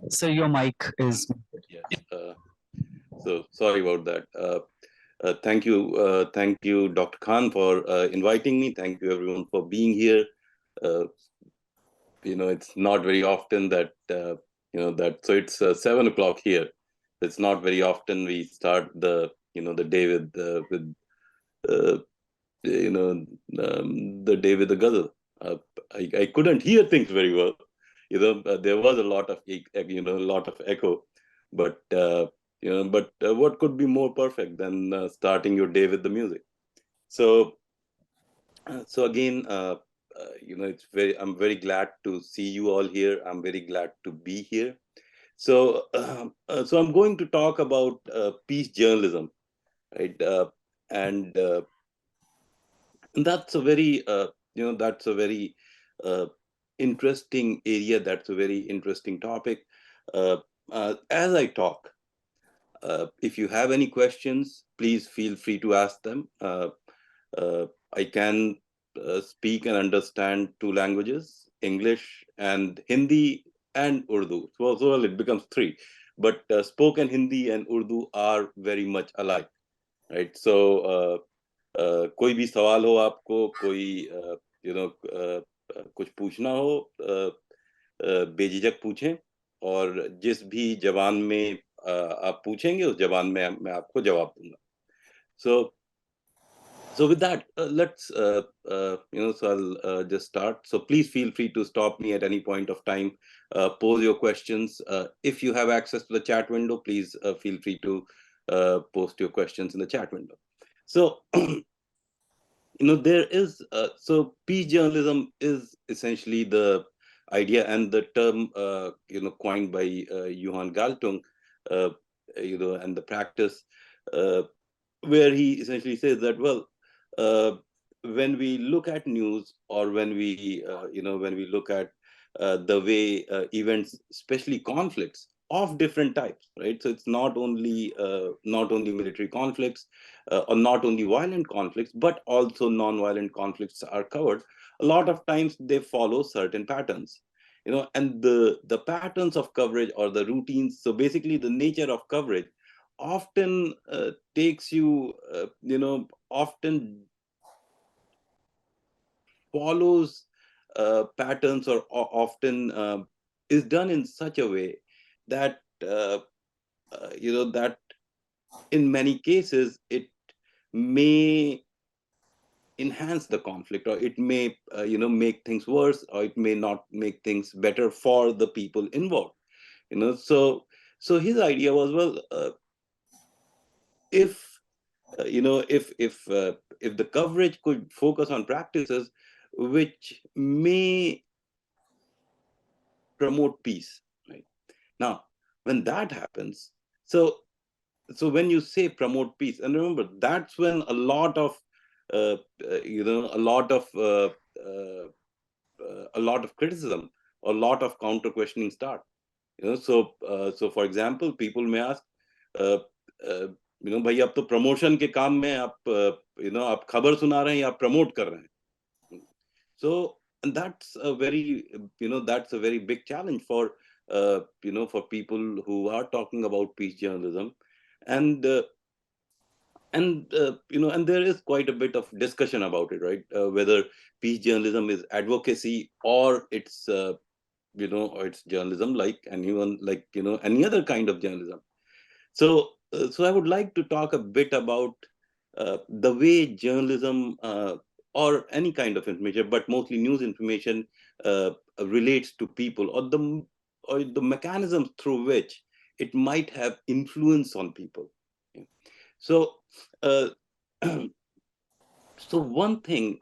So your mic is. Yes. So sorry about that. Thank you, Dr. Khan, for inviting me. Thank you, everyone, for being here. Uh, it's not very often that So it's 7 o'clock here. It's not very often we start the day uh, you know the day with the ghazal. Uh, I couldn't hear things very well. There was a lot of a lot of echo, but what could be more perfect than starting your day with the music? So again, it's very. I'm very glad to see you all here. I'm very glad to be here. So I'm going to talk about peace journalism, right? And that's a very uh, interesting area. That's a very interesting topic. Uh, as I talk, if you have any questions, please feel free to ask them. I can speak and understand two languages, English and Hindi and Urdu. So it becomes three. But spoken Hindi and Urdu are very much alike, right? कोई भी सवाल हो आपको, कोई कुछ पूछना हो, बेझिझक पूछें, और जिस भी जबान में आप पूछेंगे उस जबान में मैं आपको जवाब दूंगा. So with that, let's so I'll just start. So please feel free to stop me at any point of time, pose your questions. If you have access to the chat window, please feel free to post your questions in the chat window. So there is peace journalism is essentially the idea and the term coined by Johan Galtung, uh, and the practice, uh, where he essentially says that, well, uh, when we look at news, or when we look at the way events, especially conflicts of different types, right? So it's not only military conflicts, or not only violent conflicts, but also non-violent conflicts are covered. A lot of times they follow certain patterns, and the patterns of coverage, or the routines. So basically, the nature of coverage often takes you, often follows patterns, or often is done in such a way that that in many cases it may enhance the conflict, or it may make things worse, or it may not make things better for the people involved. So his idea was, well, if if the coverage could focus on practices which may promote peace, right? Now, when that happens, so when you say promote peace, and remember, that's when a lot of uh, a lot of a lot of criticism, a lot of counter questioning start. So for example, people may ask, uh, uh, भाई, आप तो promotion के काम में आप आप खबर सुना रहे हैं या आप प्रमोट कर रहे हैं. So, and that's a very big challenge for for people who are talking about peace journalism. And uh, and uh, you know and there is quite a bit of discussion about it, right? Whether peace journalism is advocacy, or it's journalism like anyone, like any other kind of journalism. So I would like to talk a bit about the way journalism, or any kind of information, but mostly news information, uh, relates to people, or the mechanisms through which it might have influence on people. So, uh, so one thing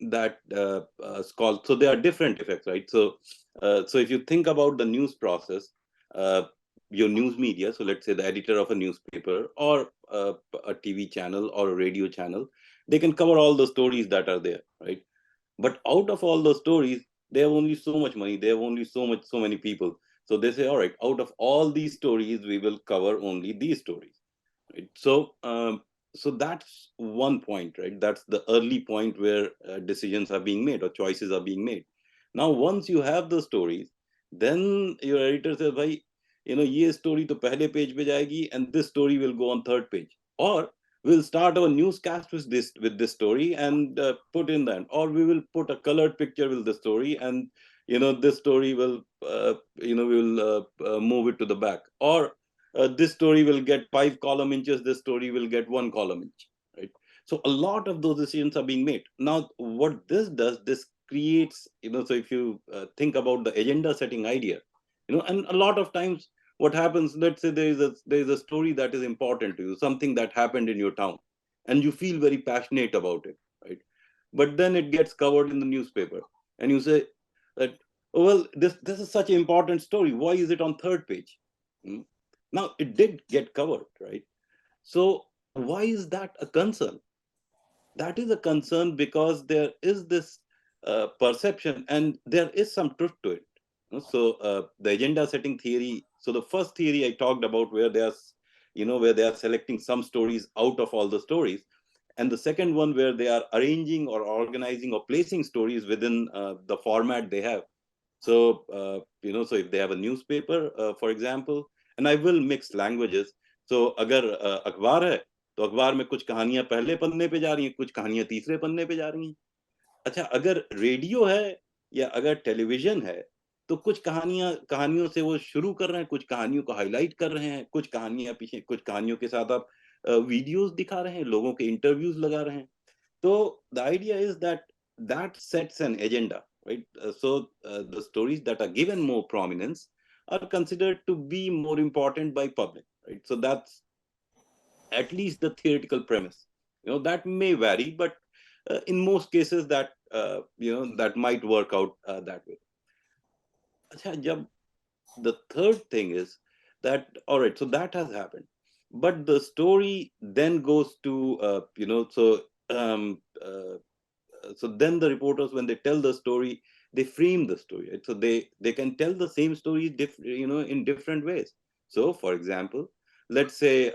that is called, so there are different effects, right? So if you think about the news process, uh, your news media, so let's say the editor of a newspaper, or a TV channel or a radio channel, they can cover all the stories that are there, right? But out of all the stories, they have only so much money, they have only so many people. So they say, all right, out of all these stories, we will cover only these stories, right? So that's one point, right? That's the early point where decisions are being made, or choices are being made. Now, once you have the stories, then your editor says, "Bhai, ये story to pehle page pe jayegi and this story will go on third page. Or we'll start our newscast with this story and put in that. Or we will put a colored picture with the story and this story will we will move it to the back. Or this story will get 5 column inches, this story will get 1 column inch, right? So a lot of those decisions are being made. Now, what this does, this creates, so if you think about the agenda setting idea, and a lot of times what happens, let's say there is a story that is important to you, something that happened in your town, and you feel very passionate about it, right? But then it gets covered in the newspaper, and you say that, oh, well, this is such an important story. Why is it on third page? Hmm? Now it did get covered, right? So why is that a concern? That is a concern because there is this perception and there is some truth to it. So the agenda setting theory. So the first theory I talked about, where they are selecting some stories out of all the stories, and the second one where they are arranging or organizing or placing stories within the format they have. So so if they have a newspaper, for example, and I will mix languages. So अगर अखबार है, तो अखबार में कुछ कहानियां पहले पन्ने पे जा रही हैं, कुछ कहानियां तीसरे पन्ने पे जा रही हैं. अच्छा, अगर रेडियो है या अगर टेलीविजन है, तो कुछ कहानियों से वो शुरू कर रहे हैं, कुछ कहानियों को हाईलाइट कर रहे हैं, कुछ कहानियां पीछे, कुछ कहानियों के साथ आप वीडियोस दिखा रहे हैं, लोगों के इंटरव्यूज लगा रहे हैं. So the idea is that that sets an agenda, right? So the stories that are given more prominence are considered to be more important by public, right? So that's at least the theoretical premise. That may vary, but in most cases that that might work out that way. अच्छा, the third thing is that, all right, so that has happened, but the story then goes to um, uh, so then the reporters, when they tell the story, they frame the story, right? So they can tell the same story in different ways. So for example, let's say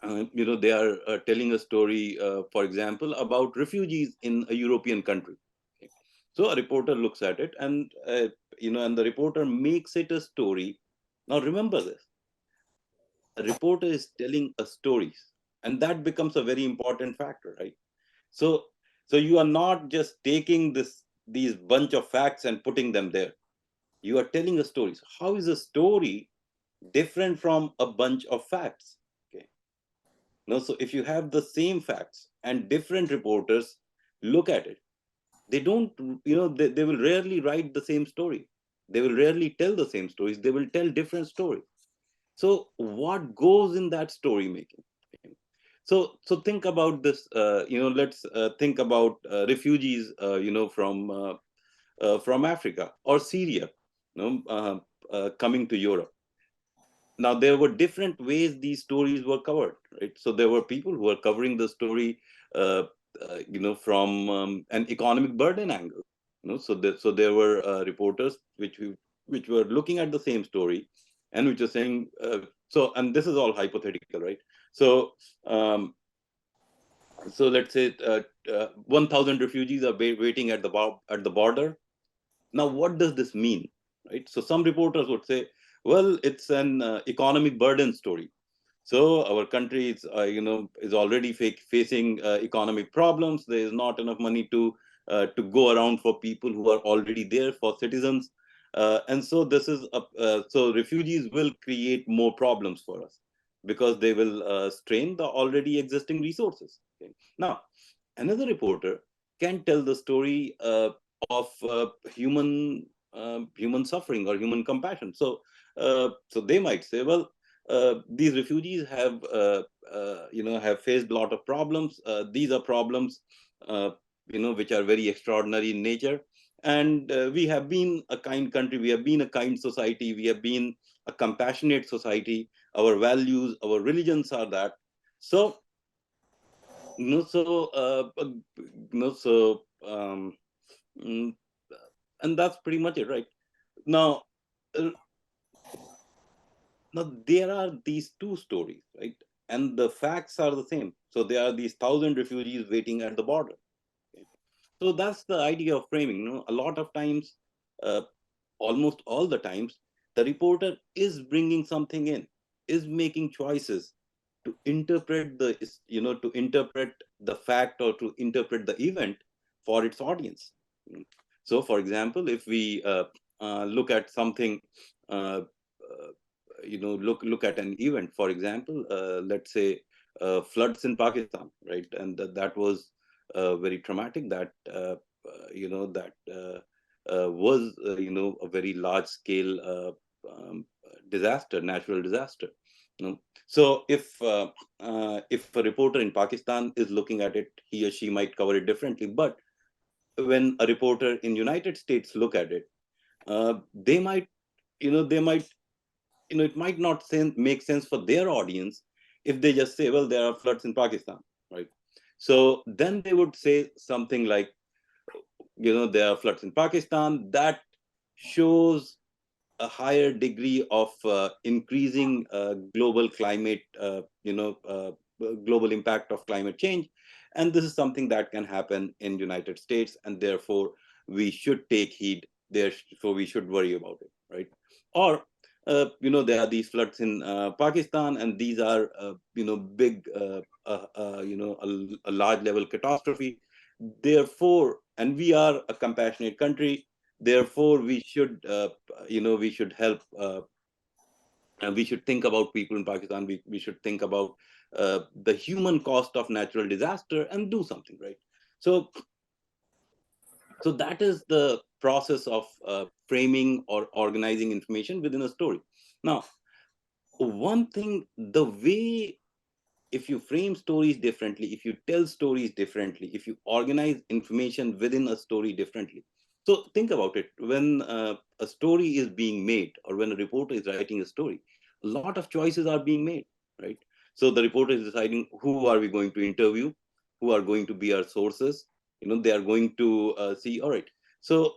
they are telling a story, for example, about refugees in a European country. Okay. So a reporter looks at it and and the reporter makes it a story. Now remember this: a reporter is telling a story, and that becomes a very important factor, right? So you are not just taking these bunch of facts and putting them there. You are telling a story. So how is a story different from a bunch of facts? Okay. Now, so if you have the same facts and different reporters look at it, they don't, they will rarely write the same story. They will rarely tell the same stories. They will tell different stories. So what goes in that story making? So think about this. Let's think about refugees. From Africa or Syria, coming to Europe. Now there were different ways these stories were covered, right? So there were people who were covering the story, uh, from an economic burden angle. So there were reporters which were looking at the same story, and which are saying, and this is all hypothetical, right? So um, let's say 1,000 refugees are waiting at the border. Now, what does this mean, right? So some reporters would say, well, it's an economic burden story. So our country is already facing economic problems. There is not enough money to go around for people who are already there, for citizens, and so so refugees will create more problems for us because they will strain the already existing resources. Okay. Now, another reporter can tell the story of human suffering or human compassion. So they might say, well, these refugees have faced a lot of problems. These are problems which are very extraordinary in nature, and we have been a kind country, we have been a kind society, we have been a compassionate society. Our values, our religions are that. So no so no so mm, and that's pretty much it, right? Now uh, now there are these two stories, right? And the facts are the same. So there are these 1,000 refugees waiting at the border. Okay. So that's the idea of framing. A lot of times, uh, almost all the times, the reporter is bringing something in, is making choices to interpret to interpret the fact or to interpret the event for its audience. So, for example, if we look at something, uh, uh, look at an event, for example, let's say floods in Pakistan, right? And that was very traumatic. That that was a very large scale disaster, natural disaster. So if a reporter in Pakistan is looking at it, he or she might cover it differently. But when a reporter in United States look at it, they might, they might, it might not make sense for their audience if they just say, well, there are floods in Pakistan, right? So then they would say something like, there are floods in Pakistan. That shows a higher degree of increasing global climate, global impact of climate change. And this is something that can happen in United States, and therefore we should take heed there, so we should worry about it, right? Or, there are these floods in Pakistan, and these are, big, a large level catastrophe. Therefore, and we are a compassionate country, therefore we should help, and we should think about people in Pakistan. We should think about the human cost of natural disaster and do something, right? So that is the process of framing or organizing information within a story. Now, one thing, the way, if you frame stories differently, if you tell stories differently, if you organize information within a story differently. So think about it. When a story is being made, or when a reporter is writing a story, a lot of choices are being made, right? So the reporter is deciding, who are we going to interview, who are going to be our sources. They are going to see, all right. So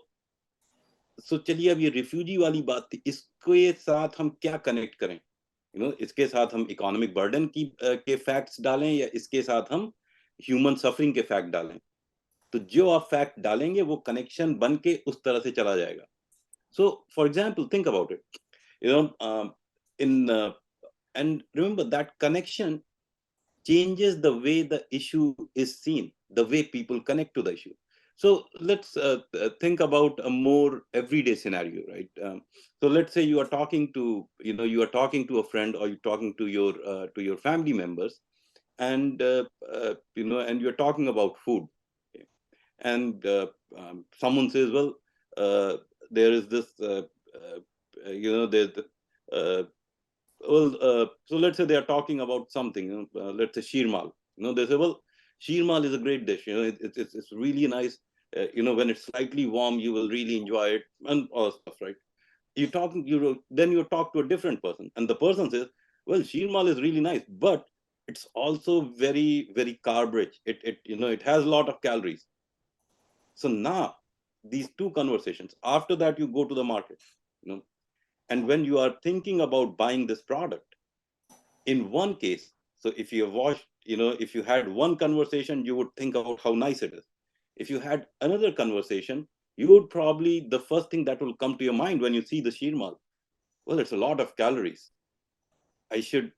चलिए, अब ये refugee वाली बात थी, इसके साथ हम क्या कनेक्ट करें? इसके साथ हम इकोनॉमिक बर्डन के फैक्ट्स डालें, या इसके साथ हम ह्यूमन सफरिंग के फैक्ट डालें? तो जो आप फैक्ट डालेंगे वो कनेक्शन बन के उस तरह से चला जाएगा. So for example, think about it. In and remember that connection changes the way the issue is seen, the way people connect to the issue. So let's think about a more everyday scenario, right? So let's say you are talking to, a friend, or you're talking to your family members, and and you're talking about food. Okay? And someone says, well, there is this, there's so let's say they are talking about something, let's say sheermal. They say, well, sheermal is a great dish. It's really nice. When it's slightly warm, you will really enjoy it, and all stuff, right? Then you talk to a different person, and the person says, well, sheermal is really nice, but it's also very, very carb rich. It has a lot of calories. So now these two conversations, after that you go to the market, and when you are thinking about buying this product, in one case, so if you watched, if you had one conversation, you would think about how nice it is. If you had another conversation, you would probably, the first thing that will come to your mind when you see the sheermal, well, it's a lot of calories. I should,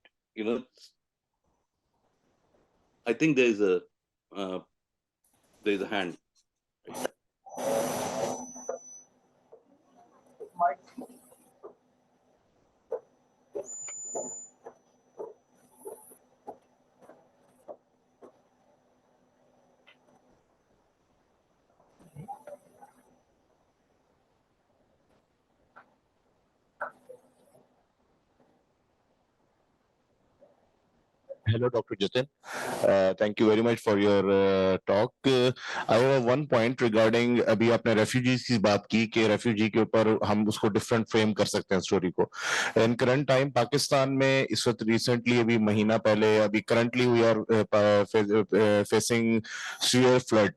I think there's a hand. Hello, Dr. Jatin. Thank you very much for your talk. I have one point regarding अभी आपने refugees की बात की कि refugee के ऊपर हम उसको different frame कर सकते हैं story को. In current time पाकिस्तान में इस वक्त recently अभी महीना पहले अभी currently we are facing severe flood.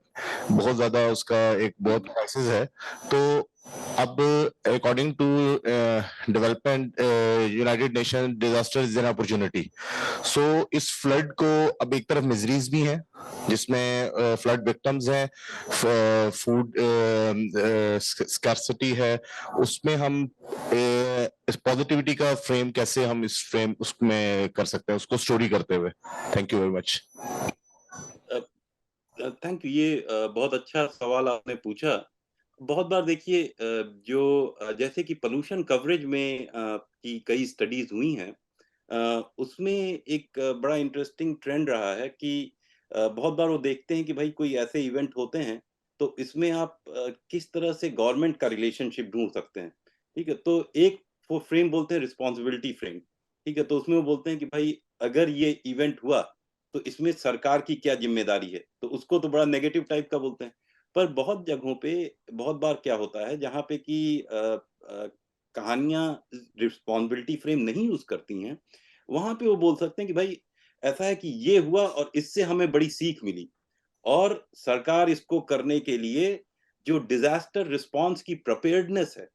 बहुत ज़्यादा उसका एक बहुत crisis है. तो अब according to development United Nation disaster is an opportunity, so इस फ्लड को अब एक तरफ मिजरीज भी हैं जिसमें फ्लड विक्टिम्स हैं, फूड स्कैर्सिटी है, उसमें हम इस पॉजिटिविटी का फ्रेम कैसे हम इस फ्रेम उसमें कर सकते हैं उसको स्टोरी करते हुए. Thank you very much. Thank you, ये बहुत अच्छा सवाल आपने पूछा। बहुत बार देखिए, जैसे कि पोल्यूशन कवरेज में की कई स्टडीज हुई हैं, उसमें एक बड़ा इंटरेस्टिंग ट्रेंड रहा है कि बहुत बार वो देखते हैं कि भाई कोई ऐसे इवेंट होते हैं, तो इसमें आप किस तरह से गवर्नमेंट का रिलेशनशिप ढूंढ सकते हैं। ठीक है, तो एक वो फ्रेम बोलते हैं रिस्पॉन्सिबिलिटी फ्रेम। ठीक है, तो उसमें वो बोलते हैं कि भाई अगर ये इवेंट हुआ तो इसमें सरकार की क्या जिम्मेदारी है, तो उसको तो बड़ा नेगेटिव टाइप का बोलते हैं। पर बहुत जगहों पे बहुत बार क्या होता है जहाँ पे कि कहानियां रिस्पॉन्सिबिलिटी फ्रेम नहीं यूज करती हैं, वहां पे वो बोल सकते हैं कि भाई ऐसा है कि ये हुआ और इससे हमें बड़ी सीख मिली, और सरकार इसको करने के लिए जो डिजास्टर रिस्पांस की प्रिपेयर्डनेस है,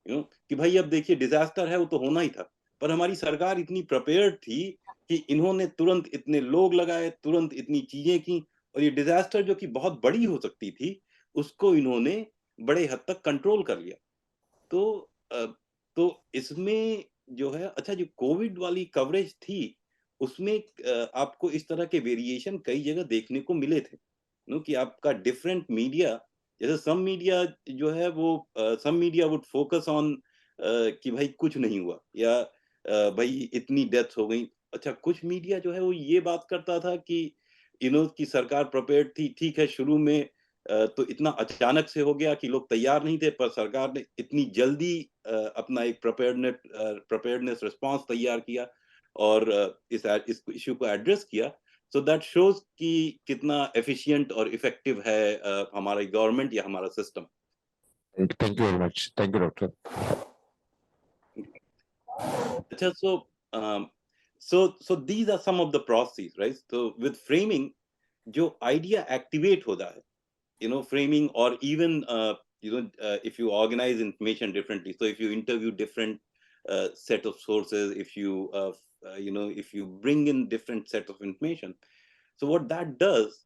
कि भाई अब देखिए डिजास्टर है वो तो होना ही था, पर हमारी सरकार इतनी प्रिपेयर्ड थी कि इन्होंने तुरंत इतने लोग लगाए, तुरंत इतनी चीजें की, और ये डिजास्टर जो कि बहुत बड़ी हो सकती थी उसको इन्होंने बड़े हद तक कंट्रोल कर लिया। तो तो इसमें जो है, अच्छा जो कोविड वाली कवरेज थी उसमें आपको इस तरह के वेरिएशन कई जगह देखने को मिले थे, कि आपका डिफरेंट मीडिया, जैसे सम मीडिया जो है वो सम मीडिया वुड फोकस ऑन कि भाई कुछ नहीं हुआ, या भाई इतनी डेथ्स हो गई। अच्छा, कुछ मीडिया जो है वो ये बात करता था कि की सरकार प्रिपेयर्ड थी, ठीक है, शुरू में तो इतना अचानक से हो गया कि लोग तैयार नहीं थे, पर सरकार ने इतनी जल्दी अपना एक प्रिपेयर्डनेस रिस्पांस तैयार किया और इस इश्यू को एड्रेस किया। सो दैट शोज कि कितना एफिशिएंट और इफेक्टिव है हमारा गवर्नमेंट या हमारा system. Thank you very much. Thank you doctor. अच्छा, so these are some of the processes, right? So with framing, जो idea activate होता है, framing, or even if you organize information differently, so if you interview different set of sources, if you if you bring in different set of information, so what that does,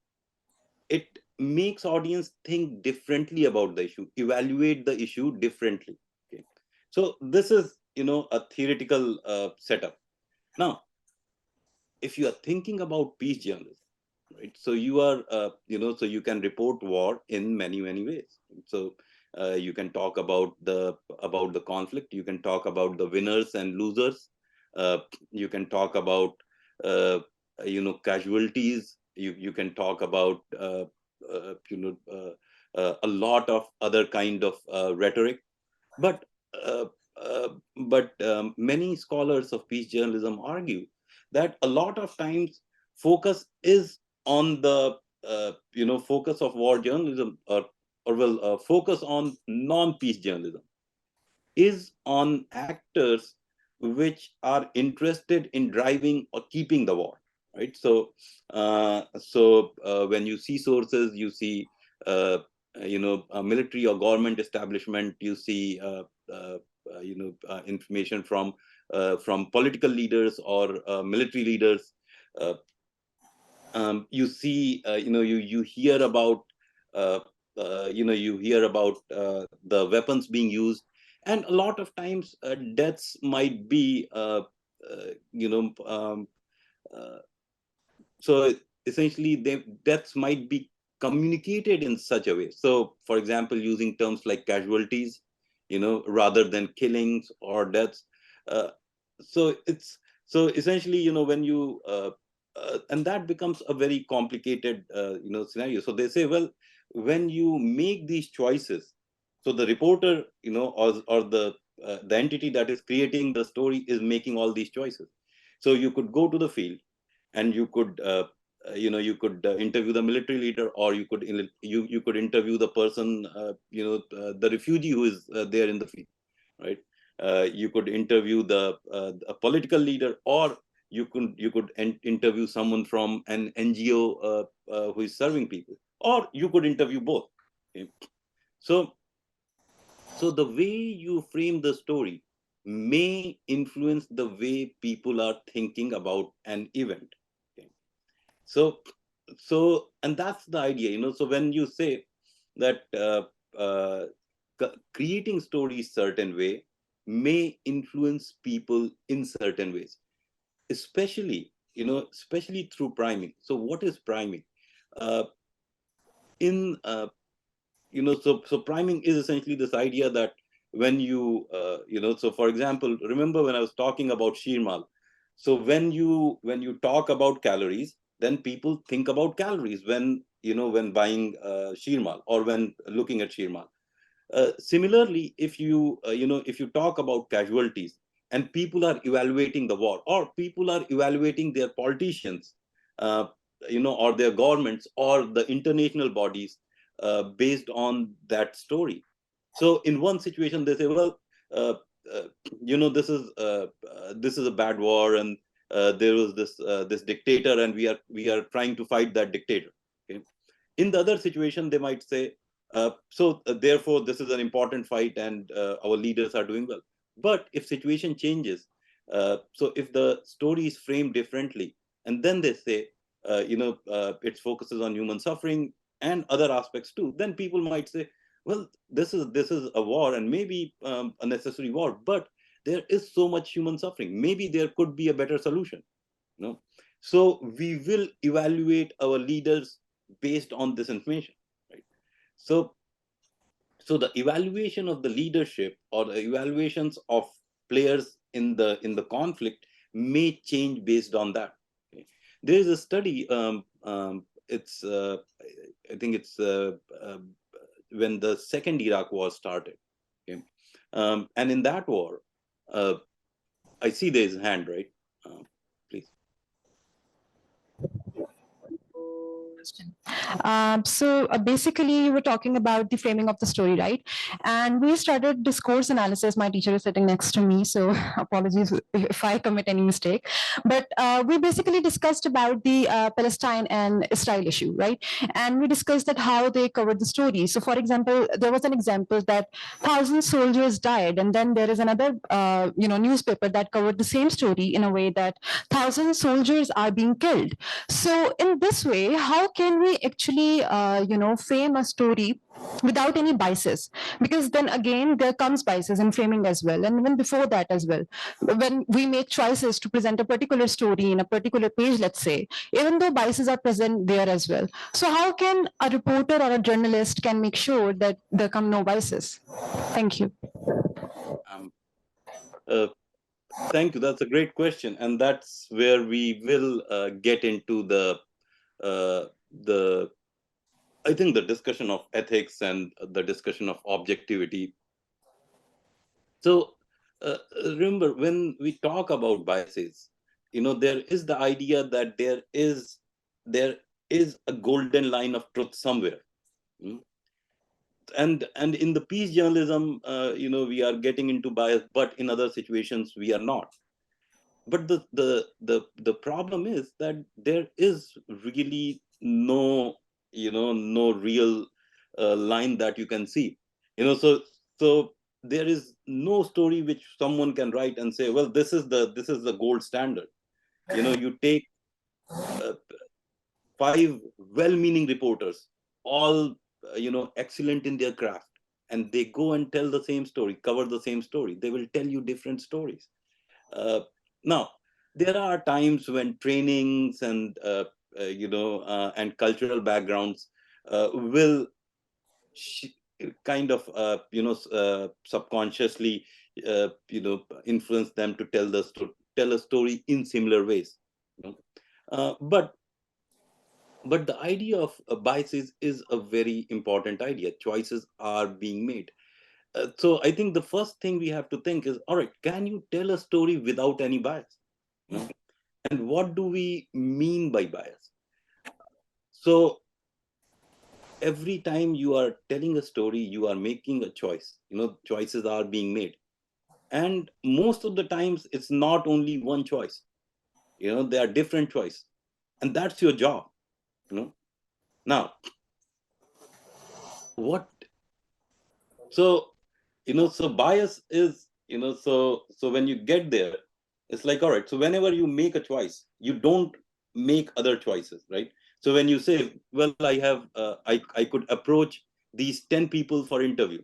it makes audience think differently about the issue, evaluate the issue differently. Okay, so this is a theoretical setup. Now if you are thinking about peace journalism, right, so you are so you can report war in many ways. So you can talk about the conflict, you can talk about the winners and losers, you can talk about uh, casualties, you can talk about uh, you know uh, a lot of other kind of rhetoric. But uh, uh, many scholars of peace journalism argue that a lot of times focus is on the focus of war journalism, or focus on non-peace journalism is on actors which are interested in driving or keeping the war, right? So when you see sources, you see a military or government establishment, you see information from political leaders or military leaders. uh, you see you hear about you hear about the weapons being used, and a lot of times deaths might be uh, you know um, uh, so essentially deaths might be communicated in such a way, so for example using terms like casualties, rather than killings or deaths. uh, so essentially, when you and that becomes a very complicated scenario. So they say, well, when you make these choices, so the reporter, or the entity that is creating the story is making all these choices. So you could go to the field and you could interview the military leader, or you could interview the person, the refugee who is there in the field, right? You could interview a political leader, or you could interview someone from an NGO who is serving people, or you could interview both. Okay? So So the way you frame the story may influence the way people are thinking about an event. Okay. So, and that's the idea, So when you say that creating stories certain way may influence people in certain ways, especially, especially through priming. So what is priming? Uh, in so priming is essentially this idea that when so for example, remember when I was talking about sheermal. So when you talk about calories, then people think about calories when buying sheermal or when looking at sheermal. Similarly, if you talk about casualties and people are evaluating the war, or people are evaluating their politicians, uh, or their governments or the international bodies based on that story. So in one situation, they say, well, uh, uh, this is a bad war, and there was this dictator, and we are trying to fight that dictator. Okay? In the other situation, they might say, therefore this is an important fight, and our leaders are doing well. But if situation changes, so if the story is framed differently, and then they say, it focuses on human suffering and other aspects too, then people might say, well, this is a war, and maybe a necessary war, but there is so much human suffering, maybe there could be a better solution. No, so we will evaluate our leaders based on this information, right? So the evaluation of the leadership, or the evaluations of players in the conflict, may change based on that. Okay? There is a study. It's I think it's when the second Iraq war started. Okay? And in that war, uh, I see there's a hand, right? Please. Basically, you were talking about the framing of the story, right? And we started discourse analysis. My teacher is sitting next to me, so apologies if I commit any mistake. But we basically discussed about the Palestine and Israel issue, right? And we discussed that how they covered the story. So, for example, there was an example that 1,000 soldiers died, and then there is another, newspaper that covered the same story in a way that 1,000 soldiers are being killed. So, in this way, how can we actually, frame a story without any biases? Because then again, there comes biases in framing as well, and even before that as well. When we make choices to present a particular story in a particular page, let's say, even though biases are present there as well. So, how can a reporter or a journalist can make sure that there come no biases? Thank you. Um, uh, Thank you. That's a great question, and that's where we will get into the I think the discussion of ethics and the discussion of objectivity. So remember, when we talk about biases, there is the idea that there is a golden line of truth somewhere. Mm. And in the peace journalism, we are getting into bias, but in other situations we are not. But the problem is that there is really no real line that you can see. So there is no story which someone can write and say, well, this is the gold standard. You take uh, five well-meaning reporters, all excellent in their craft, and they go and tell the same story, cover the same story. They will tell you different stories. Now, there are times when trainings and cultural backgrounds will kind of subconsciously influence them to tell a story in similar ways. You know? But the idea of biases is a very important idea. Choices are being made. So I think the first thing we have to think is, all right, can you tell a story without any bias? And what do we mean by bias? So every time you are telling a story, you are making a choice. Choices are being made. And most of the times, it's not only one choice. There are different choices. And that's your job. Now, what? So So bias is, so when you get there, it's like, all right, so whenever you make a choice, you don't make other choices, right? So when you say, well, I have I could approach these 10 people for interview,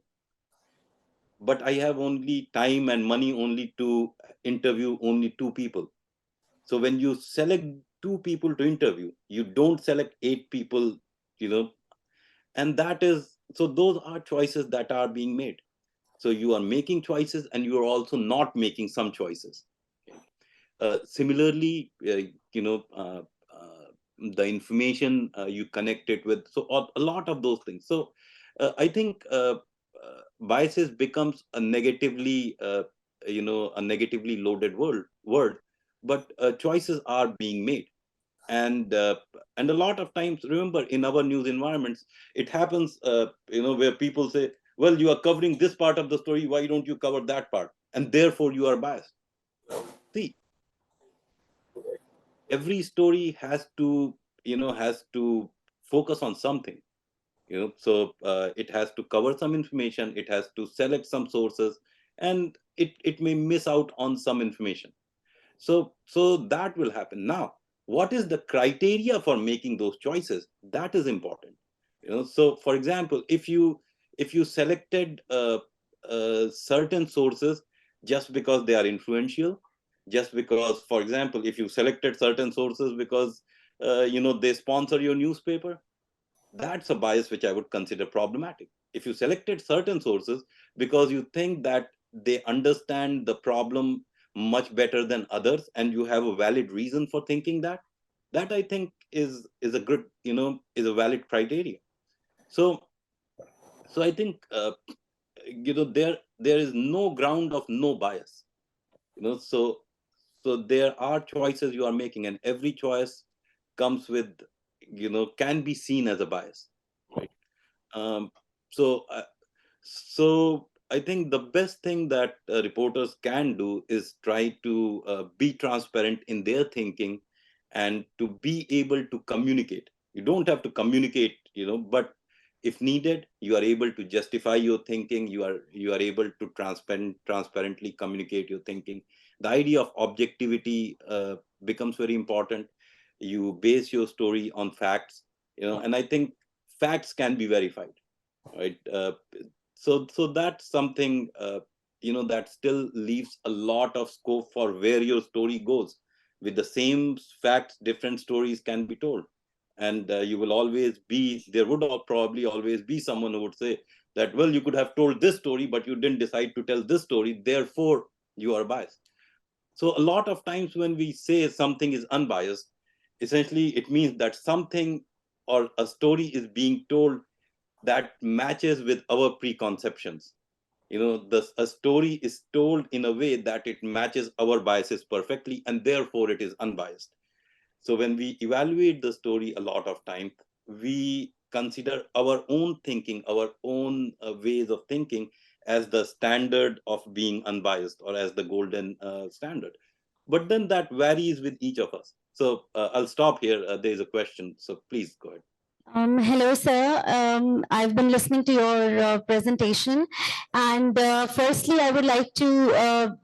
but I have only time and money only to interview only 2 people. So when you select 2 people to interview, you don't select 8 people, you know and that is, so those are choices that are being made. So you are making choices, and you are also not making some choices. Similarly, the information you connect it with, so a lot of those things. So I think biases becomes a negatively loaded word, but choices are being made. And a lot of times, remember, in our news environments, it happens, where people say, well, you are covering this part of the story, why don't you cover that part, and therefore you are biased. See, every story has to focus on something. So it has to cover some information, it has to select some sources, and it may miss out on some information. So that will happen. Now, what is the criteria for making those choices? That is important. So for example, if you selected certain sources just because they are influential, just because, for example, if you selected certain sources because they sponsor your newspaper, that's a bias which I would consider problematic. If you selected certain sources because you think that they understand the problem much better than others, and you have a valid reason for thinking that, that I think is a good, is a valid criteria. So so I think there is no ground of no bias. So there are choices you are making, and every choice comes with, can be seen as a bias, right? um, so uh, so I think the best thing that reporters can do is try to be transparent in their thinking, and to be able to communicate. You don't have to communicate, but if needed, you are able to justify your thinking. You are able to transparently communicate your thinking. The idea of objectivity becomes very important. You base your story on facts, and I think facts can be verified, right? So that's something, that still leaves a lot of scope for where your story goes. With the same facts, different stories can be told, and you will always be there would probably always be someone who would say that, well, you could have told this story, but you didn't decide to tell this story, therefore you are biased. So a lot of times when we say something is unbiased, essentially it means that something or a story is being told that matches with our preconceptions. A story is told in a way that it matches our biases perfectly, and therefore it is unbiased. So when we evaluate the story, a lot of time we consider our own thinking, our own ways of thinking, as the standard of being unbiased, or as the golden standard. But then that varies with each of us. So I'll stop here. There is a question, so please go ahead. Hello, sir. I've been listening to your presentation, and firstly, I would like to,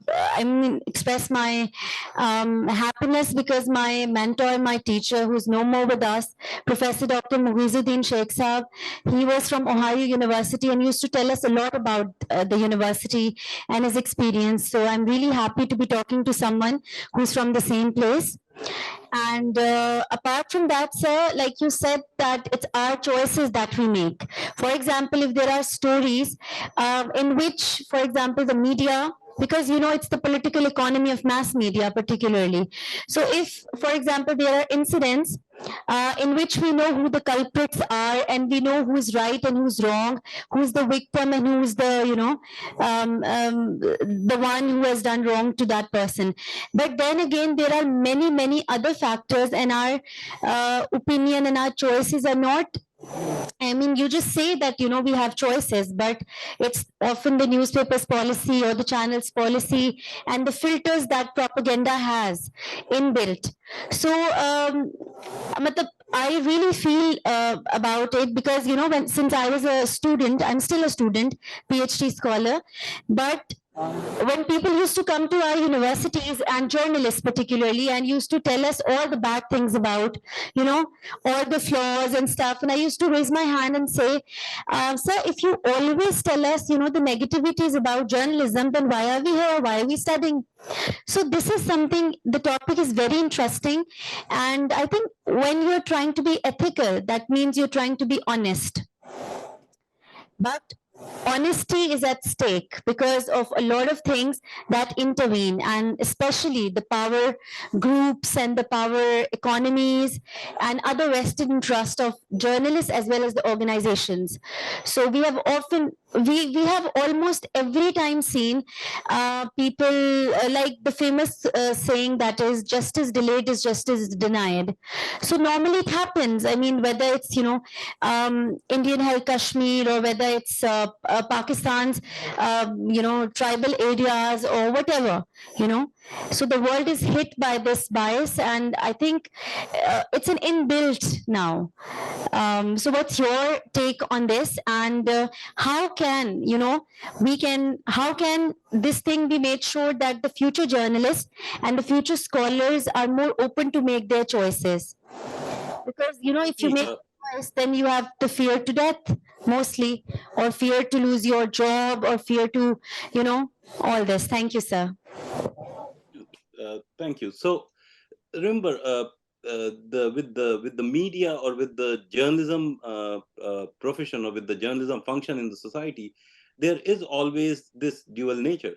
express my happiness because my mentor, my teacher, who's no more with us, Professor Dr. Muizuddin Sheikh Saab, he was from Ohio University and used to tell us a lot about the university and his experience. So I'm really happy to be talking to someone who's from the same place. And apart from that, sir, like you said, that it's our choices that we make. For example, if there are stories in which, for example, the media, because it's the political economy of mass media particularly. So if, for example, there are incidents in which we know who the culprits are, and we know who's right and who's wrong, who's the victim and who's the the one who has done wrong to that person. But then again, there are many other factors, and our opinion and our choices are not, you just say that, we have choices, but it's often the newspaper's policy or the channel's policy and the filters that propaganda has inbuilt. So, matlab, I really feel about it because, you know, since I was a student, I'm still a student, PhD scholar, but when people used to come to our universities, and journalists particularly, and used to tell us all the bad things about, you know, all the flaws and stuff, and I used to raise my hand and say, sir, if you always tell us, you know, the negativities about journalism, then why are we here? Why are we studying? So this is something, the topic is very interesting, and I think when you're trying to be ethical, that means you're trying to be honest, but honesty is at stake because of a lot of things that intervene, and especially the power groups and the power economies and other vested interest of journalists as well as the organizations. So we have often, we have almost every time seen people like the famous saying that is, justice delayed is justice denied. So normally it happens, I mean, whether it's, you know, Indian held Kashmir, or whether it's Pakistan's, you know, tribal areas or whatever, you know. So the world is hit by this bias, and I think it's an inbuilt now. So what's your take on this, and how can, you know, how can this thing be made sure that the future journalists and the future scholars are more open to make their choices? Because, you know, if you See, make a choice, then you have the fear to death mostly, or fear to lose your job, or fear to, you know, all this. Thank you, sir. thank you. So remember, with the media or with the journalism profession or with the journalism function in the society, there is always this dual nature.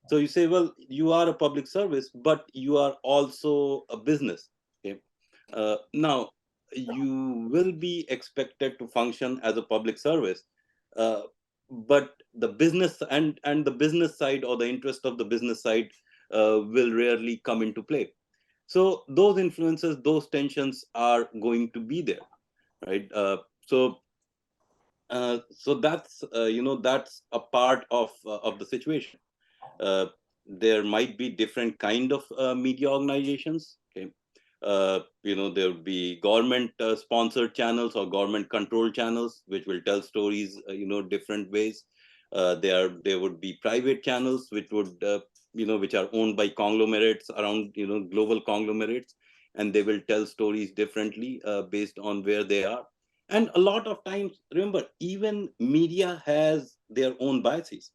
So you say, well, you are a public service, but you are also a business. Okay, now you will be expected to function as a public service, uh, but the business and the business side or the interest of the business side will rarely come into play. So those influences, those tensions are going to be there, right? So that's that's a part of the situation. uh, there might be different kind of media organizations. Okay, there will be government sponsored channels or government controlled channels which will tell stories different ways. There would be private channels which would which are owned by conglomerates around, global conglomerates, and they will tell stories differently based on where they are. And a lot of times, remember, even media has their own biases.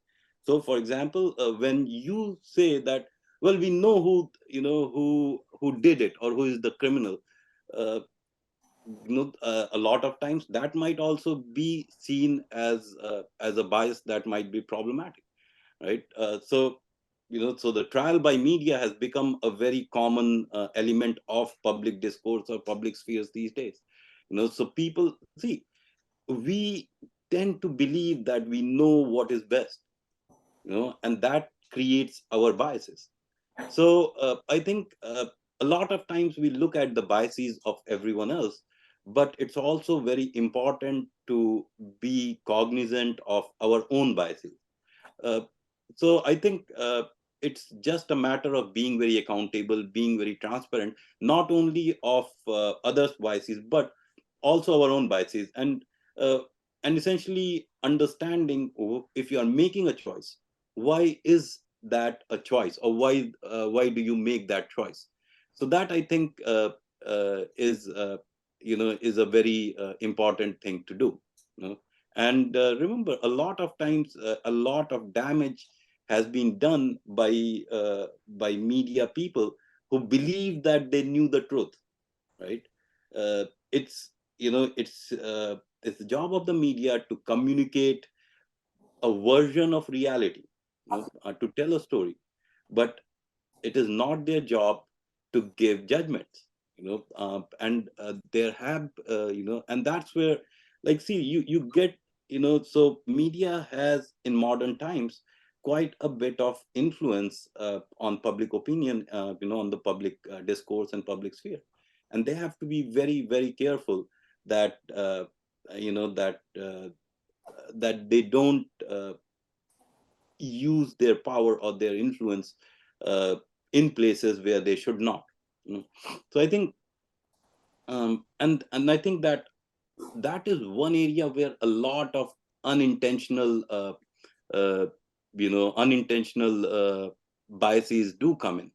So, for example, when you say that, well, we know who did it or who is the criminal, uh, a lot of times that might also be seen as a bias that might be problematic, right? So the trial by media has become a very common element of public discourse or public spheres these days. So people see, we tend to believe that we know what is best, and that creates our biases. So I think a lot of times we look at the biases of everyone else, but it's also very important to be cognizant of our own biases. uh, so I think it's just a matter of being very accountable, being very transparent, not only of others' biases, but also our own biases, uh, and essentially understanding, if you are making a choice, why is that a choice, or why do you make that choice? So that, I think, is a very important thing to do. You know? And remember, a lot of times, a lot of damage has been done by media people who believe that they knew the truth, right? It's it's the job of the media to communicate a version of reality, to tell a story, but it is not their job to give judgments, and there have and that's where, like, see, you get, so media has in modern times quite a bit of influence on public opinion, on the public discourse and public sphere, and they have to be very, very careful that that they don't use their power or their influence uh, in places where they should not. So I think and I think that is one area where a lot of unintentional unintentional biases do come in.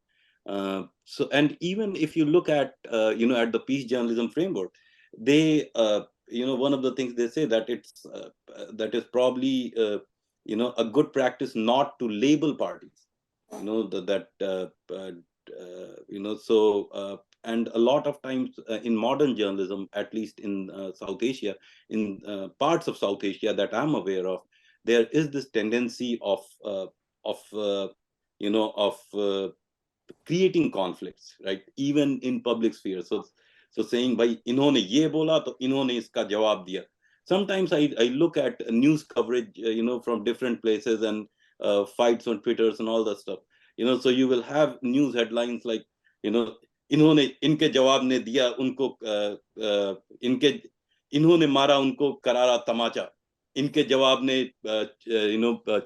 So, and even if you look at at the peace journalism framework, they one of the things they say that it's that is probably a good practice not to label parties. And a lot of times in modern journalism, at least in South Asia, in parts of South Asia that I'm aware of, there is this tendency of creating conflicts, right? Even in public sphere. So saying, "Bhai, इन्होंने ये बोला तो इन्होंने इसका जवाब दिया." Sometimes I look at news coverage, from different places and fights on Twitters and all that stuff. So you will have news headlines like, इन्होंने इनके जवाब ने दिया उनको इनके इन्होंने मारा उनको करारा तमाचा, इनके जवाब ने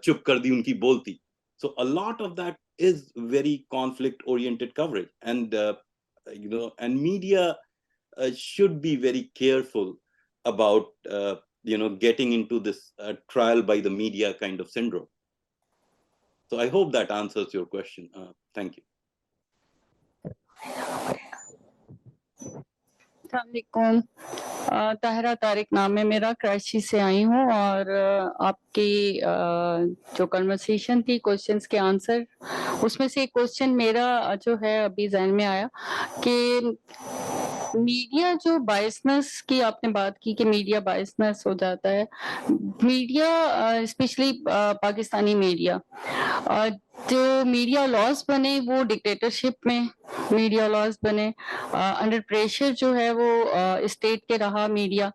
चुप कर दी उनकी बोलती. So a lot of that is very conflict oriented coverage, and and media should be very careful about getting into this trial by the media kind of syndrome. So I hope that answers your question. Thank you. अस्सलामुअलैकुम, ताहिरा तारिक नाम है मेरा, कराची से आई हूँ और आपकी जो conversation थी, क्वेश्चंस के आंसर, उसमें से एक क्वेश्चन मेरा जो है अभी जहन में आया कि मीडिया जो बायसनेस की आपने बात की कि मीडिया बायसनेस हो जाता है, मीडिया स्पेशली पाकिस्तानी मीडिया, जो मीडिया लॉस बने वो डिक्टेटरशिप में मीडिया लॉस बने, अंडर प्रेशर जो है वो स्टेट के रहा मीडिया.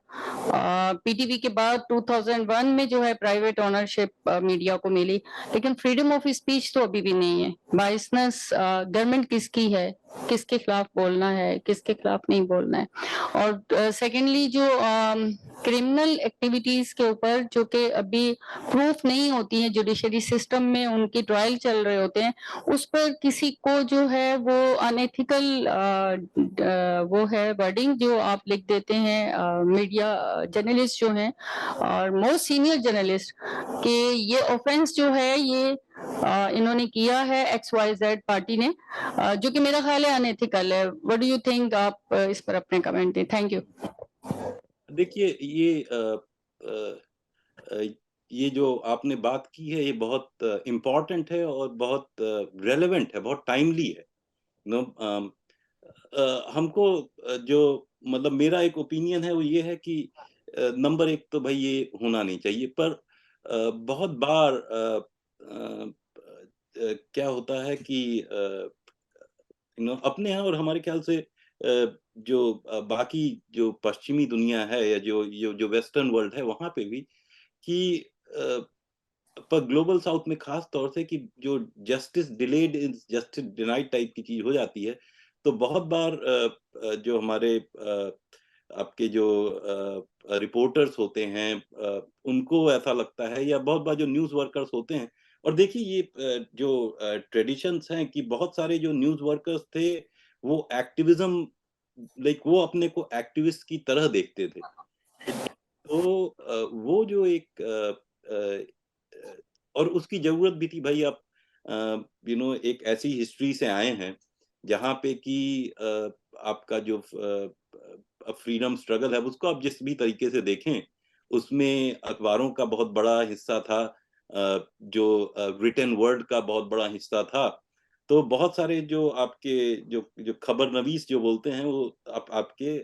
पीटीवी के बाद 2001 में जो है प्राइवेट ओनरशिप मीडिया को मिली, लेकिन फ्रीडम ऑफ स्पीच तो अभी भी नहीं है. बायसनेस गवर्नमेंट किसकी है, किसके खिलाफ बोलना है, किसके खिलाफ नहीं बोलना है. और सेकेंडली जो क्रिमिनल एक्टिविटीज के ऊपर जो कि अभी प्रूफ नहीं होती है जुडिशरी सिस्टम में, उनकी ट्रायल चल रहे होते हैं, उस पर किसी को जो है वो अनएथिकल वो है वर्डिंग जो आप लिख देते हैं मीडिया जर्नलिस्ट जो हैं और मोस्ट सीनियर जर्नलिस्ट कि ये ऑफेंस जो है ये इन्होंने किया है XYZ पार्टी ने, जो कि मेरा ख्याल है अनएथिकल है. What do you think? आप इस पर अपने कमेंट दें. Thank you. देखिए, ये जो आपने बात की है ये बहुत इम्पोर्टेंट है और बहुत रेलेवेंट है, बहुत टाइमली है. हमको जो मतलब मेरा एक ओपिनियन है वो ये है कि नंबर एक तो भाई ये होना नहीं चाहिए, पर बहुत बार क्या होता है कि अपने यहाँ और हमारे ख्याल से जो बाकी जो पश्चिमी दुनिया है या जो वेस्टर्न वर्ल्ड है वहां पे भी कि पर ग्लोबल साउथ में खास तौर से कि जो justice delayed is justice denied type की चीज हो जाती है, तो बहुत बार जो हमारे आपके जो रिपोर्टर्स होते हैं उनको ऐसा लगता है, या बहुत बार जो न्यूज वर्कर्स होते हैं, और देखिए ये जो ट्रेडिशंस हैं कि बहुत सारे जो न्यूज वर्कर्स थे वो एक्टिविज्म वो अपने को एक्टिविस्ट की तरह देखते थे. तो वो जो एक और उसकी जरूरत भी थी भाई. आप एक ऐसी हिस्ट्री से आए हैं जहाँ पे कि आपका जो फ्रीडम स्ट्रगल है उसको आप जिस भी तरीके से देखें, उसमें अखबारों का बहुत बड़ा हिस्सा था, जो रिटन वर्ड का बहुत बड़ा हिस्सा था. तो बहुत सारे जो आपके जो खबर नवीस जो बोलते हैं वो आपके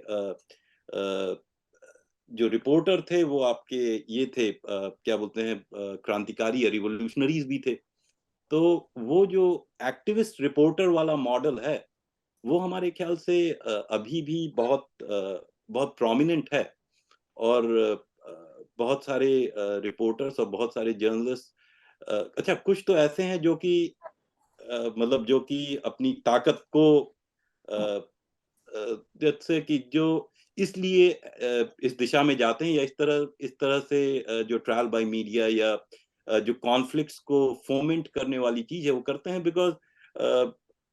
जो रिपोर्टर थे वो आपके ये थे क्या बोलते हैं क्रांतिकारी या रिवोल्यूशनरीज भी थे. तो वो जो एक्टिविस्ट रिपोर्टर वाला मॉडल है वो हमारे ख्याल से अभी भी बहुत प्रोमिनेंट है. और बहुत सारे रिपोर्टर्स और बहुत सारे जर्नलिस्ट, अच्छा कुछ तो ऐसे हैं जो कि मतलब जो कि अपनी ताकत को जैसे कि जो इसलिए इस दिशा में जाते हैं या इस तरह से जो ट्रायल बाय मीडिया या जो कॉन्फ्लिक्ट्स को फोमेंट करने वाली चीज है वो करते हैं, बिकॉज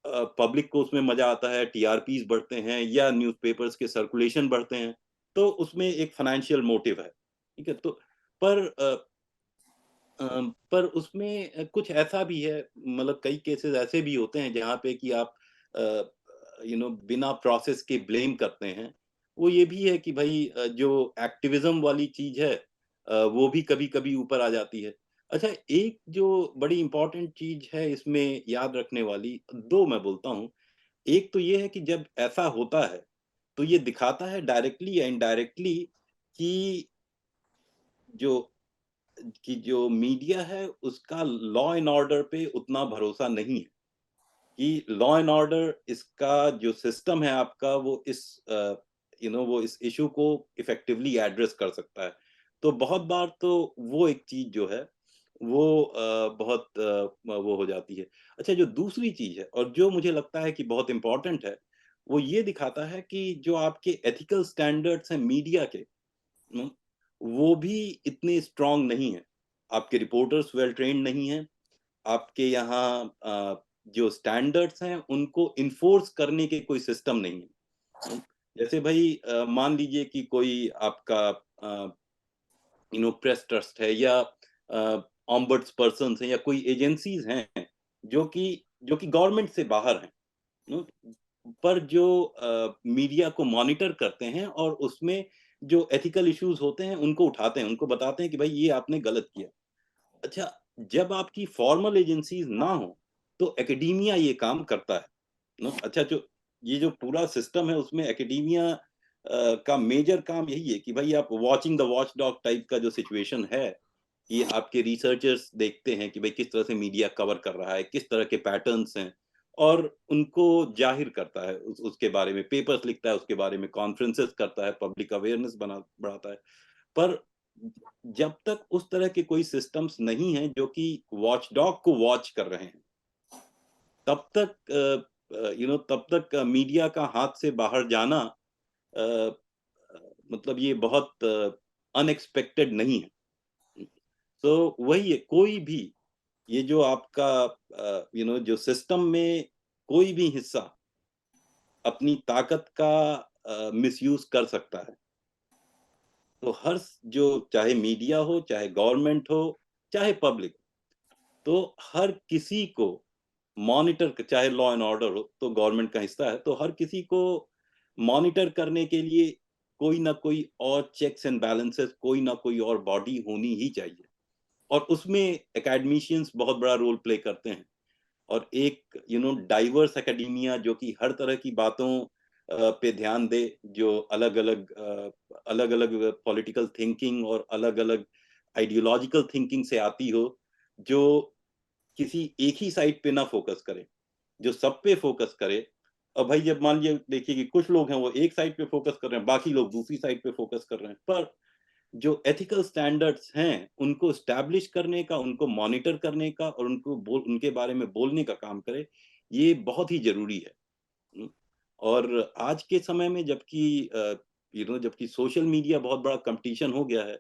पब्लिक को उसमें मजा आता है, टीआरपीज बढ़ते हैं या न्यूज़पेपर्स के सर्कुलेशन बढ़ते हैं, तो उसमें एक फाइनेंशियल मोटिव है, ठीक है। तो पर पर उसमें कुछ ऐसा भी है, मतलब कई केसेस ऐसे भी होते हैं जहाँ पे कि आप बिना प्रोसेस के ब्लेम करते हैं। वो ये भी है कि भाई जो एक्टिविज्म वाली चीज है वो भी कभी-कभी ऊपर आ जाती है। अच्छा, एक जो बड़ी इम्पोर्टेंट चीज है इसमें याद रखने वाली, 2 मैं बोलता हूँ। एक तो ये है कि जब ऐसा होता है, तो ये दिखाता है डायरेक्टली या इनडायरेक्टली कि जो जो मीडिया है उसका लॉ एंड ऑर्डर पे उतना भरोसा नहीं है, कि लॉ एंड ऑर्डर इसका जो सिस्टम है आपका वो इस वो इस इशू को इफेक्टिवली एड्रेस कर सकता है। तो बहुत बार तो वो एक चीज जो है वो बहुत वो हो जाती है। अच्छा, जो दूसरी चीज है और जो मुझे लगता है कि बहुत इम्पोर्टेंट है, वो ये दिखाता है कि जो आपके एथिकल स्टैंडर्ड्स हैं मीडिया के, न, वो भी इतने स्ट्रांग नहीं है। आपके रिपोर्टर्स वेल ट्रेन्ड नहीं हैं। आपके यहाँ जो स्टैंडर्ड्स हैं उनको इन्फोर्स करने के कोई सिस्टम नहीं है। जैसे भाई मान लीजिए कि कोई आपका प्रेस ट्रस्ट है या ऑम्बड्स पर्सन है या कोई एजेंसीज हैं जो कि गवर्नमेंट से बाहर हैं, नो, पर जो मीडिया को मॉनिटर करते हैं और उसमें जो एथिकल इश्यूज होते हैं उनको उठाते हैं, उनको बताते हैं कि भाई ये आपने गलत किया। अच्छा, जब आपकी फॉर्मल एजेंसीज ना हो तो एकेडेमिया ये काम करता है, नो। अच्छा, जो ये जो पूरा सिस्टम है उसमें एकेडेमिया का मेजर काम यही है कि भाई आप watching the watch dog type का जो सिचुएशन है, कि आपके रिसर्चर्स देखते हैं कि भाई किस तरह से मीडिया कवर कर रहा है, किस तरह के पैटर्न्स हैं, और उनको जाहिर करता है, उसके बारे में पेपर्स लिखता है, उसके बारे में कॉन्फ्रेंसेस करता है, पब्लिक अवेयरनेस बढ़ाता है। पर जब तक उस तरह के कोई सिस्टम्स नहीं हैं जो कि वॉचडॉग को वॉच कर रहे हैं, तब तक तब तक मीडिया का हाथ से बाहर जाना अ, मतलब ये बहुत अनएक्सपेक्टेड नहीं है। तो वही है, कोई भी ये जो आपका जो सिस्टम में कोई भी हिस्सा अपनी ताकत का मिसयूज कर सकता है। तो जो चाहे मीडिया हो, चाहे गवर्नमेंट हो, चाहे पब्लिक, तो हर किसी को मॉनिटर, चाहे लॉ एंड ऑर्डर हो तो गवर्नमेंट का हिस्सा है, तो हर किसी को मॉनिटर करने के लिए कोई ना कोई और चेक्स एंड बैलेंसेस, कोई ना कोई और बॉडी होनी ही चाहिए। और उसमें एकेडमिशियंस बहुत बड़ा रोल प्ले करते हैं। और एक डाइवर्स एकेडेमिया जो कि हर तरह की बातों पे ध्यान दे, जो अलग अलग पॉलिटिकल थिंकिंग और अलग अलग आइडियोलॉजिकल थिंकिंग से आती हो, जो किसी एक ही साइड पे ना फोकस करे, जो सब पे फोकस करे। और भाई जब मान लीजिए देखिए कि कुछ लोग हैं वो एक साइड पे फोकस कर रहे हैं, बाकी लोग दूसरी साइड पे फोकस कर रहे हैं, पर जो एथिकल स्टैंडर्ड्स हैं उनको स्टैब्लिश करने का, उनको मॉनिटर करने का और उनके बारे में बोलने का काम करे, ये बहुत ही जरूरी है। हम्म। और आज के समय में जबकि सोशल मीडिया बहुत बड़ा कंपटीशन हो गया है,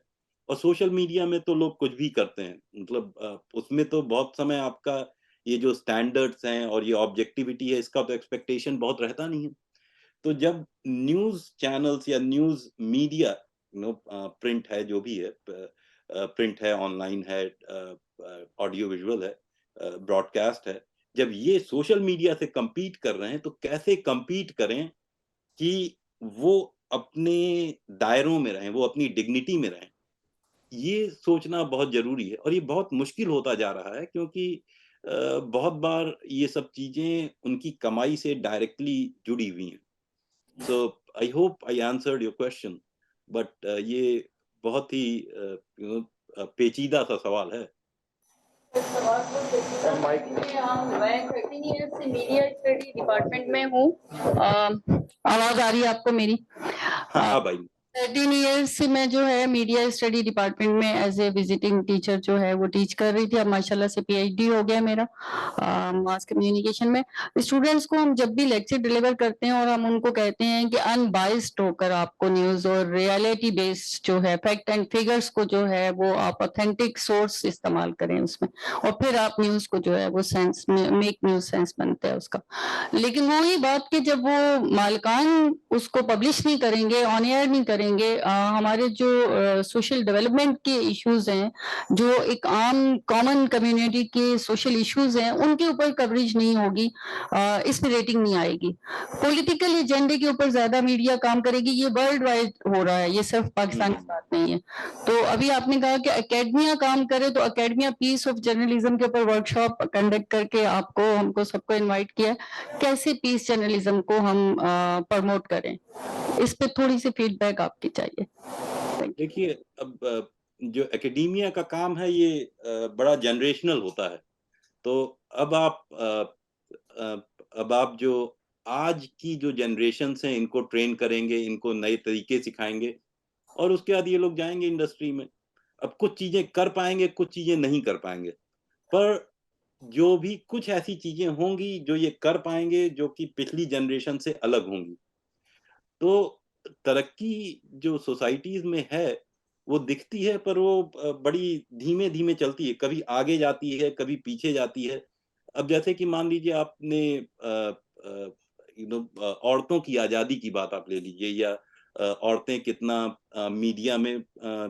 और सोशल मीडिया में तो लोग कुछ भी करते हैं, मतलब उसमें तो बहुत समय आपका ये जो स्टैंडर्ड्स हैं और ये ऑब्जेक्टिविटी है इसका तो एक्सपेक्टेशन बहुत रहता नहीं है। तो जब न्यूज चैनल्स या न्यूज मीडिया, प्रिंट है, जो भी है, प्रिंट है, ऑनलाइन है, ऑडियो विजुअल है, ब्रॉडकास्ट है, जब ये सोशल मीडिया से compete कर रहे हैं तो कैसे compete करें कि वो अपने दायरों में रहें, वो अपनी डिग्निटी में रहें, ये सोचना बहुत जरूरी है। और ये बहुत मुश्किल होता जा रहा है क्योंकि बहुत बार ये सब चीजें उनकी कमाई से डायरेक्टली जुड़ी हुई हैं। So I hope I answered your question, but ये बहुत ही पेचीदा सा सवाल है। मैं 13 ईयर से मीडिया स्टडी डिपार्टमेंट में हूँ। आवाज आ रही है आपको मेरी? हाँ भाई। 13 ईयर्स से मैं जो है मीडिया स्टडी डिपार्टमेंट में एज ए विजिटिंग टीचर जो है वो टीच कर रही थी। अब माशाल्लाह से पीएचडी हो गया मेरा मास कम्युनिकेशन में। स्टूडेंट्स को हम जब भी लेक्चर डिलीवर करते हैं और हम उनको कहते हैं कि अनबाइस्ड होकर आपको न्यूज और रियलिटी बेस्ड जो है फैक्ट एंड फिगर्स को जो है वो आप ऑथेंटिक सोर्स इस्तेमाल करें उसमें, और फिर आप न्यूज को जो है वो सेंस मेक न्यूज सेंस बनता है उसका। लेकिन वही बात कि जब वो मालिकान उसको पब्लिश नहीं करेंगे, ऑन एयर नहीं करेंगे, हमारे जो सोशल डेवलपमेंट के इश्यूज हैं, जो एक आम कॉमन कम्युनिटी के सोशल इश्यूज हैं, उनके ऊपर कवरेज नहीं होगी, इस पे रेटिंग नहीं आएगी। पॉलिटिकल एजेंडे के ऊपर ज्यादा मीडिया काम करेगी, ये वर्ल्ड वाइड हो रहा है, ये सिर्फ पाकिस्तान की बात नहीं है। तो अभी आपने कहा कि एकेडमिया काम करे, तो एकेडमिया पीस ऑफ जर्नलिज्म के ऊपर वर्कशॉप कंडक्ट करके आपको हमको सबको इनवाइट किया, कैसे पीस जर्नलिज्म को हम प्रमोट करें, इस पे थोड़ी सी फीडबैक आपकी चाहिए। देखिए, अब जो एकेडेमिया का काम है ये बड़ा जनरेशनल होता है। तो अब आप जो आज की जो जनरेशन हैं इनको ट्रेन करेंगे, इनको नए तरीके सिखाएंगे, और उसके बाद ये लोग जाएंगे इंडस्ट्री में। अब कुछ चीजें कर पाएंगे, कुछ चीजें नहीं कर पाएंगे, पर जो भी कुछ ऐसी चीजें होंगी जो ये कर पाएंगे, जो कि पिछली जनरेशन से अलग होंगी। तो तरक्की जो सोसाइटीज में है वो दिखती है, पर वो बड़ी धीमे धीमे चलती है, कभी आगे जाती है, कभी पीछे जाती है। अब जैसे कि मान लीजिए आपने औरतों की आजादी की बात आप ले लीजिए, या औरतें कितना मीडिया में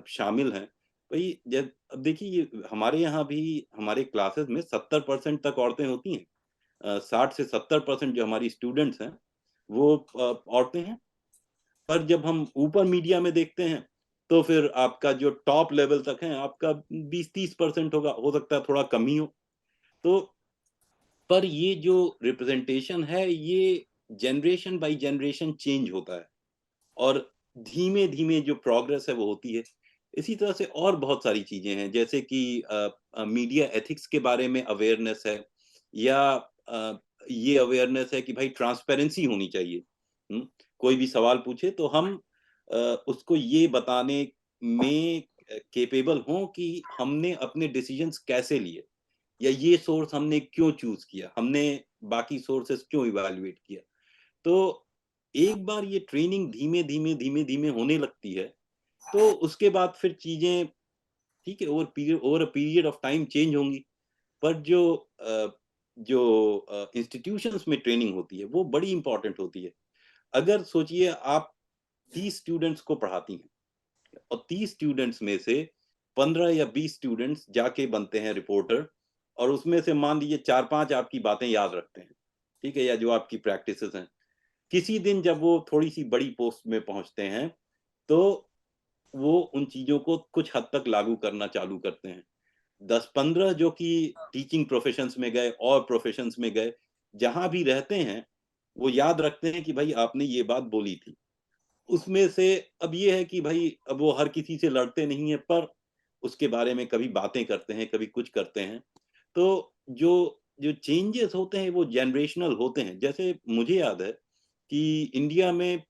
शामिल हैं। भाई जब अब देखिए, ये हमारे यहाँ भी हमारे क्लासेस में 70% तक औरतें होती हैं। 60 से 70% जो हमारी स्टूडेंट्स हैं वो औरतें हैं। पर जब हम ऊपर मीडिया में देखते हैं तो फिर आपका जो टॉप लेवल तक है आपका 20-30% होगा, हो सकता है थोड़ा कम ही हो। तो पर ये जो रिप्रेजेंटेशन है ये जनरेशन बाय जनरेशन चेंज होता है, और धीमे धीमे जो प्रोग्रेस है वो होती है। इसी तरह से और बहुत सारी चीजें हैं, जैसे कि मीडिया एथिक्स के बारे में अवेयरनेस है, या ये अवेयरनेस है कि भाई ट्रांसपेरेंसी होनी चाहिए। कोई भी सवाल पूछे तो हम उसको ये बताने में केपेबल हों कि हमने अपने डिसीजंस कैसे लिए, या ये सोर्स हमने क्यों चूज किया, हमने बाकी सोर्सेस क्यों इवैल्यूएट किया। तो एक बार ये ट्रेनिंग धीमे धीमे धीमे धीमे होने लगती है, तो उसके बाद फिर चीजें ठीक है, over a period of time change होंगी। पर जो इंस्टीट्यूशंस में ट्रेनिंग होती है वो बड़ी इंपॉर्टेंट होती है। अगर सोचिए आप 30 स्टूडेंट्स को पढ़ाती हैं, और 30 स्टूडेंट्स में से 15 या 20 स्टूडेंट्स जाके बनते हैं रिपोर्टर, और उसमें से मान लीजिए 4-5 आपकी बातें याद रखते हैं, ठीक है, या जो आपकी प्रैक्टिसेस हैं। किसी दिन जब वो थोड़ी सी बड़ी पोस्ट में पहुंचते हैं तो वो उन चीजों को कुछ हद तक लागू करना चालू करते हैं। 10-15 जो कि टीचिंग प्रोफेशंस में गए और प्रोफेशंस में गए, जहां भी रहते हैं वो याद रखते हैं कि भाई आपने ये बात बोली थी। उसमें से अब ये है कि भाई अब वो हर किसी से लड़ते नहीं है, पर उसके बारे में कभी बातें करते हैं, कभी कुछ करते हैं। तो जो जो चेंजेस होते हैं वो जनरेशनल होते हैं। जैसे मुझे याद है कि इंडिया में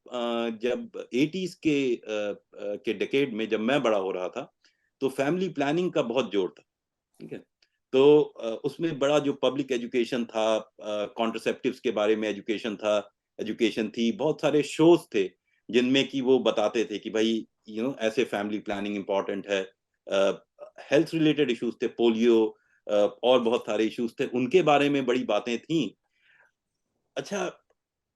जब 80s के डेकेड में जब मैं बड़ा हो रहा था, तो फैमिली प्लानिंग का बहुत जोर था, ठीक है। तो उसमें बड़ा जो पब्लिक एजुकेशन था, कॉन्ट्रसेप्टिव्स के बारे में एजुकेशन थी, बहुत सारे शोज थे जिनमें कि वो बताते थे कि भाई ऐसे फैमिली प्लानिंग इंपॉर्टेंट है। हेल्थ रिलेटेड इश्यूज थे, पोलियो, और बहुत सारे इश्यूज थे, उनके बारे में बड़ी बातें थी। अच्छा,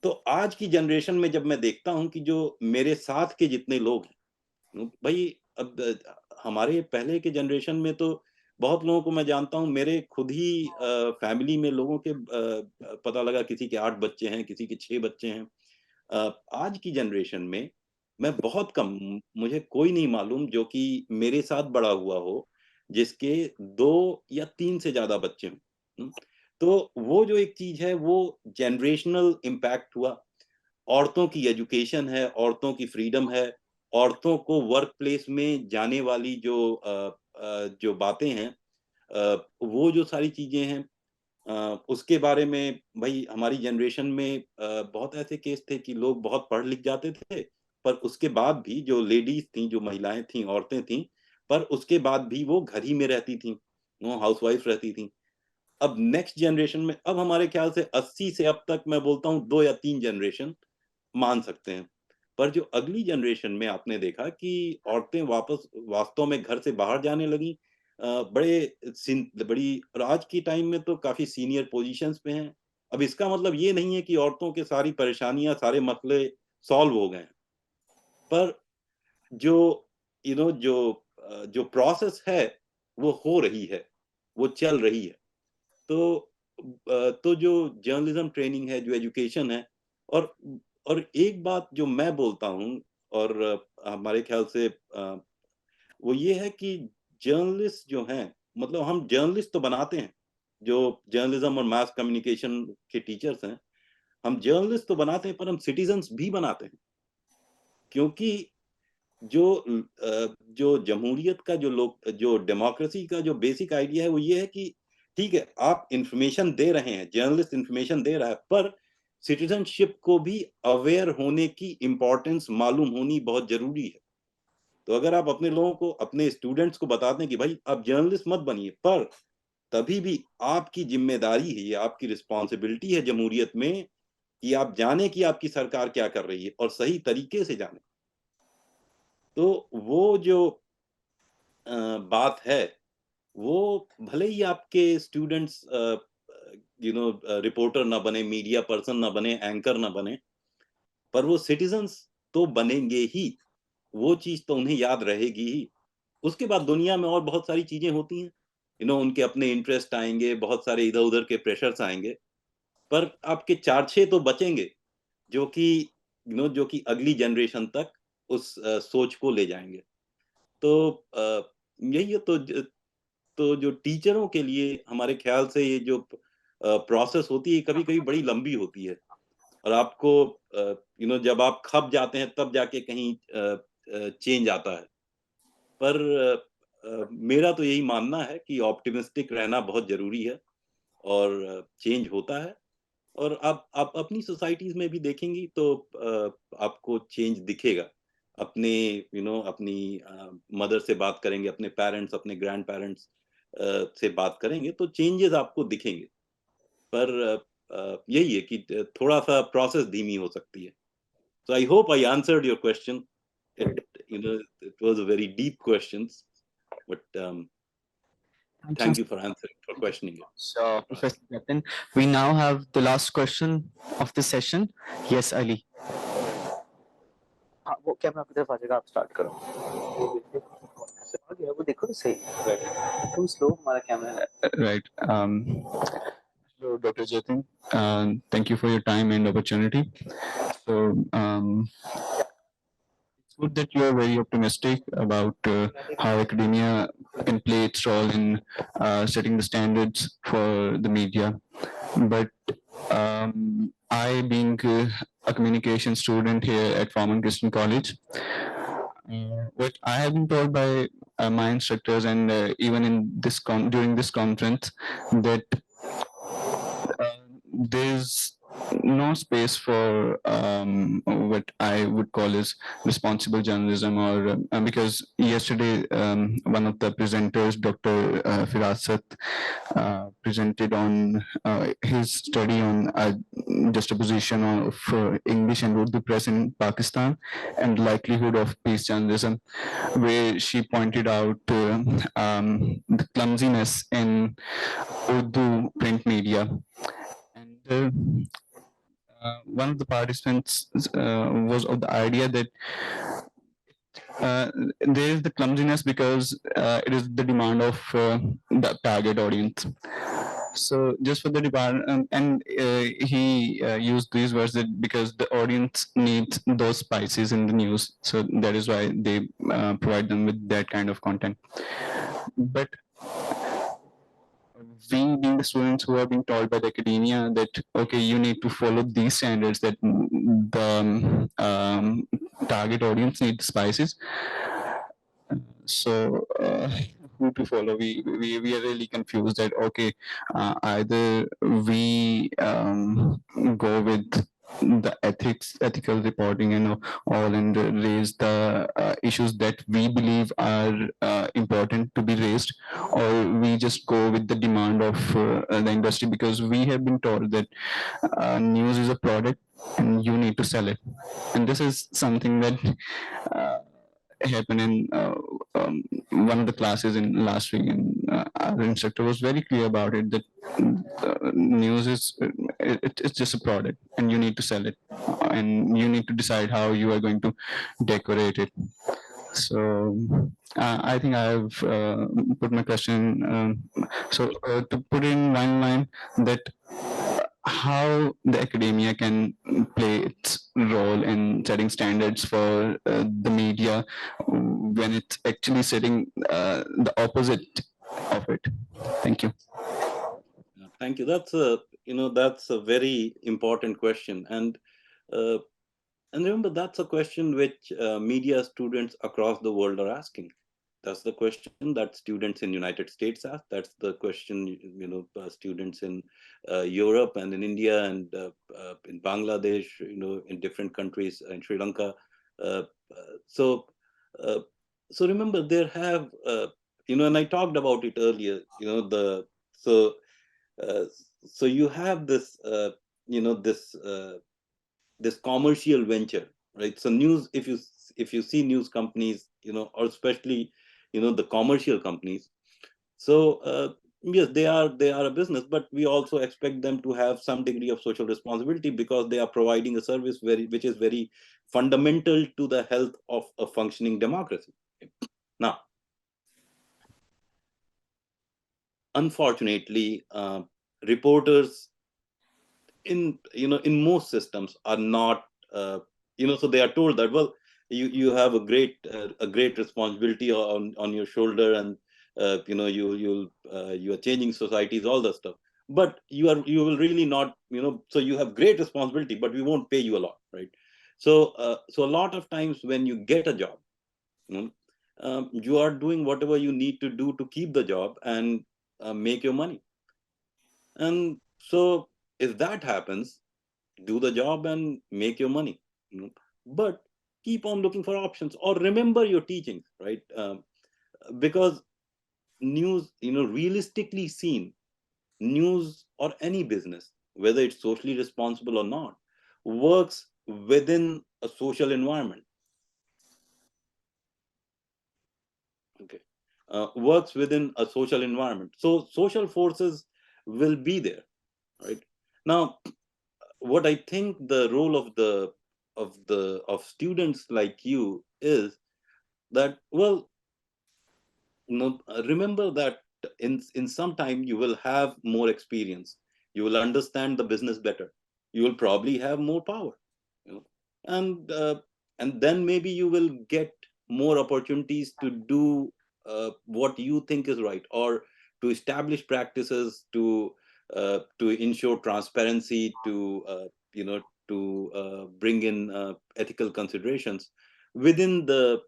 तो आज की जनरेशन में जब मैं देखता हूँ कि जो मेरे साथ के जितने लोग हैं, भाई अब हमारे पहले के जनरेशन में तो बहुत लोगों को मैं जानता हूँ, मेरे खुद ही फैमिली में लोगों के पता लगा किसी के 8 बच्चे हैं, किसी के 6 बच्चे हैं। आज की जनरेशन में मैं बहुत कम, मुझे कोई नहीं मालूम जो कि मेरे साथ बड़ा हुआ हो जिसके 2 या 3 से ज्यादा बच्चे हों। तो वो जो एक चीज है वो जनरेशनल इम्पैक्ट हुआ। औरतों की एजुकेशन है, औरतों की फ्रीडम है, औरतों को वर्क प्लेस में जाने वाली जो बातें हैं, वो जो सारी चीजें हैं, उसके बारे में भाई हमारी जनरेशन में बहुत ऐसे केस थे कि लोग बहुत पढ़ लिख जाते थे पर उसके बाद भी जो लेडीज थी, जो महिलाएं थी, औरतें थी, पर उसके बाद भी वो घर ही में रहती थी, वो हाउसवाइफ रहती थी। अब नेक्स्ट जनरेशन में, अब हमारे ख्याल से 80 से अब तक मैं बोलता हूँ 2 या 3 जनरेशन मान सकते हैं। पर जो अगली जनरेशन में आपने देखा कि औरतें वापस वास्तव में घर से बाहर जाने लगी, बड़ी, और आज की टाइम में तो काफी सीनियर पोजीशंस पे हैं। अब इसका मतलब ये नहीं है कि औरतों के सारी परेशानियां, सारे मसले सॉल्व हो गए हैं, पर जो जो प्रोसेस है वो हो रही है, वो चल रही है। तो जो जर्नलिज्म ट्रेनिंग है, जो एजुकेशन है, और एक बात जो मैं बोलता हूँ, और हमारे ख्याल से वो ये है कि जर्नलिस्ट जो हैं, मतलब हम जर्नलिस्ट तो बनाते हैं, जो जर्नलिज्म और मास कम्युनिकेशन के टीचर्स हैं, हम जर्नलिस्ट तो बनाते हैं, पर हम सिटीजन्स भी बनाते हैं। क्योंकि जो जमहूरियत का, जो डेमोक्रेसी का जो बेसिक आइडिया है, वो ये है कि ठीक है, आप इंफॉर्मेशन दे रहे हैं, जर्नलिस्ट इंफॉर्मेशन दे रहा है, पर सिटीजनशिप को भी अवेयर होने की इंपॉर्टेंस मालूम होनी बहुत जरूरी है। तो अगर आप अपने लोगों को, अपने स्टूडेंट्स को बताते हैं कि भाई आप जर्नलिस्ट मत बनिए, पर तभी भी आपकी जिम्मेदारी है, ये आपकी रिस्पॉन्सिबिलिटी है जमहूरियत में, कि आप जाने कि आपकी सरकार क्या कर रही है, और सही तरीके से जाने। तो वो जो बात है, वो भले ही आपके स्टूडेंट्स रिपोर्टर ना बने, मीडिया पर्सन ना बने, एंकर ना बने, पर वो सिटीजन्स तो बनेंगे ही, वो चीज तो उन्हें याद रहेगी ही। उसके बाद दुनिया में और बहुत सारी चीजें होती हैं, उनके अपने इंटरेस्ट आएंगे, बहुत सारे इधर उधर के प्रेशर्स आएंगे, पर आपके 4-6 तो बचेंगे, जो कि जो कि अगली जनरेशन तक उस सोच को ले जाएंगे। तो यही है। तो जो टीचरों के लिए हमारे ख्याल से ये जो प्रोसेस होती है, कभी कभी बड़ी लंबी होती है, और आपको जब आप खप जाते हैं तब जाके कहीं चेंज आता है। पर मेरा तो यही मानना है कि ऑप्टिमिस्टिक रहना बहुत जरूरी है, और चेंज होता है। और आप अपनी सोसाइटीज में भी देखेंगी तो आपको चेंज दिखेगा। अपने अपनी मदर से बात करेंगे, अपने पेरेंट्स, अपने ग्रैंड पेरेंट्स से बात करेंगे, तो चेंजेस आपको दिखेंगे। पर यही है कि थोड़ा सा प्रोसेस धीमी हो सकती है। So I hope I answered your question. It was a very deep questions, but thank you for answering, for questioning it. So, Professor Jatin, we now have the last question of the session. Yes, Ali. हाँ, वो camera की तरफ आ जाएगा, आप start करो। आ गया, वो देखो तो सही। तुम स्लो, हमारा कैमरा है। Right. So, Dr. Jatin, thank you for your time and opportunity. So, it's good that you are very optimistic about how academia can play its role in setting the standards for the media. But I, being a communication student here at Forman Christian College, what I have been told by my instructors and even in this during this conference, that there's no space for what I would call as responsible journalism, or because yesterday one of the presenters, Dr. Firasat, presented on his study on juxtaposition of English and Urdu press in Pakistan and likelihood of peace journalism, where she pointed out the clumsiness in Urdu print media. And one of the participants was of the idea that there is the clumsiness because it is the demand of the target audience. So just for the department, and he used these words that because the audience needs those spices in the news, so that is why they provide them with that kind of content. But we being the students who are being told by the academia that okay, you need to follow these standards, that the target audience needs spices. So who to follow? We are really confused that okay, either we go with the ethical reporting and all, and raise the issues that we believe are important to be raised, or we just go with the demand of the industry, because we have been told that news is a product and you need to sell it. And this is something that happened in one of the classes in last week, and our instructor was very clear about it, that news is it's just a product and you need to sell it, and you need to decide how you are going to decorate it. So I think I've put my question. To put in one line, that how the academia can play its role in setting standards for the media when it's actually setting the opposite of it. Thank you. Thank you. That's a very important question, and remember, that's a question which media students across the world are asking. That's the question that students in United States ask. That's the question, students in Europe and in India and in Bangladesh, in different countries, in Sri Lanka. Uh, so, uh, so remember, there have, and I talked about it earlier. Uh, so you have this, this commercial venture, right? So news, if you see news companies, or especially the commercial companies, so yes, they are a business, but we also expect them to have some degree of social responsibility, because they are providing a service which is very fundamental to the health of a functioning democracy. Now, unfortunately, reporters in most systems are not, so they are told that, well, you have a great responsibility on your shoulder, and you are changing societies, all that stuff, but you will really not, so you have great responsibility, but we won't pay you a lot, right? So a lot of times when you get a job, you are doing whatever you need to do to keep the job and make your money. And so if that happens, do the job and make your money, but keep on looking for options, or remember your teachings, right? Because news, realistically seen, news or any business, whether it's socially responsible or not, works within a social environment. Okay. Works within a social environment. So social forces will be there, right? Now, what I think the role of students like you is that, well, remember that in some time you will have more experience, you will understand the business better, you will probably have more power, you know, and then maybe you will get more opportunities to do what you think is right, or to establish practices to ensure transparency, to bring in ethical considerations within the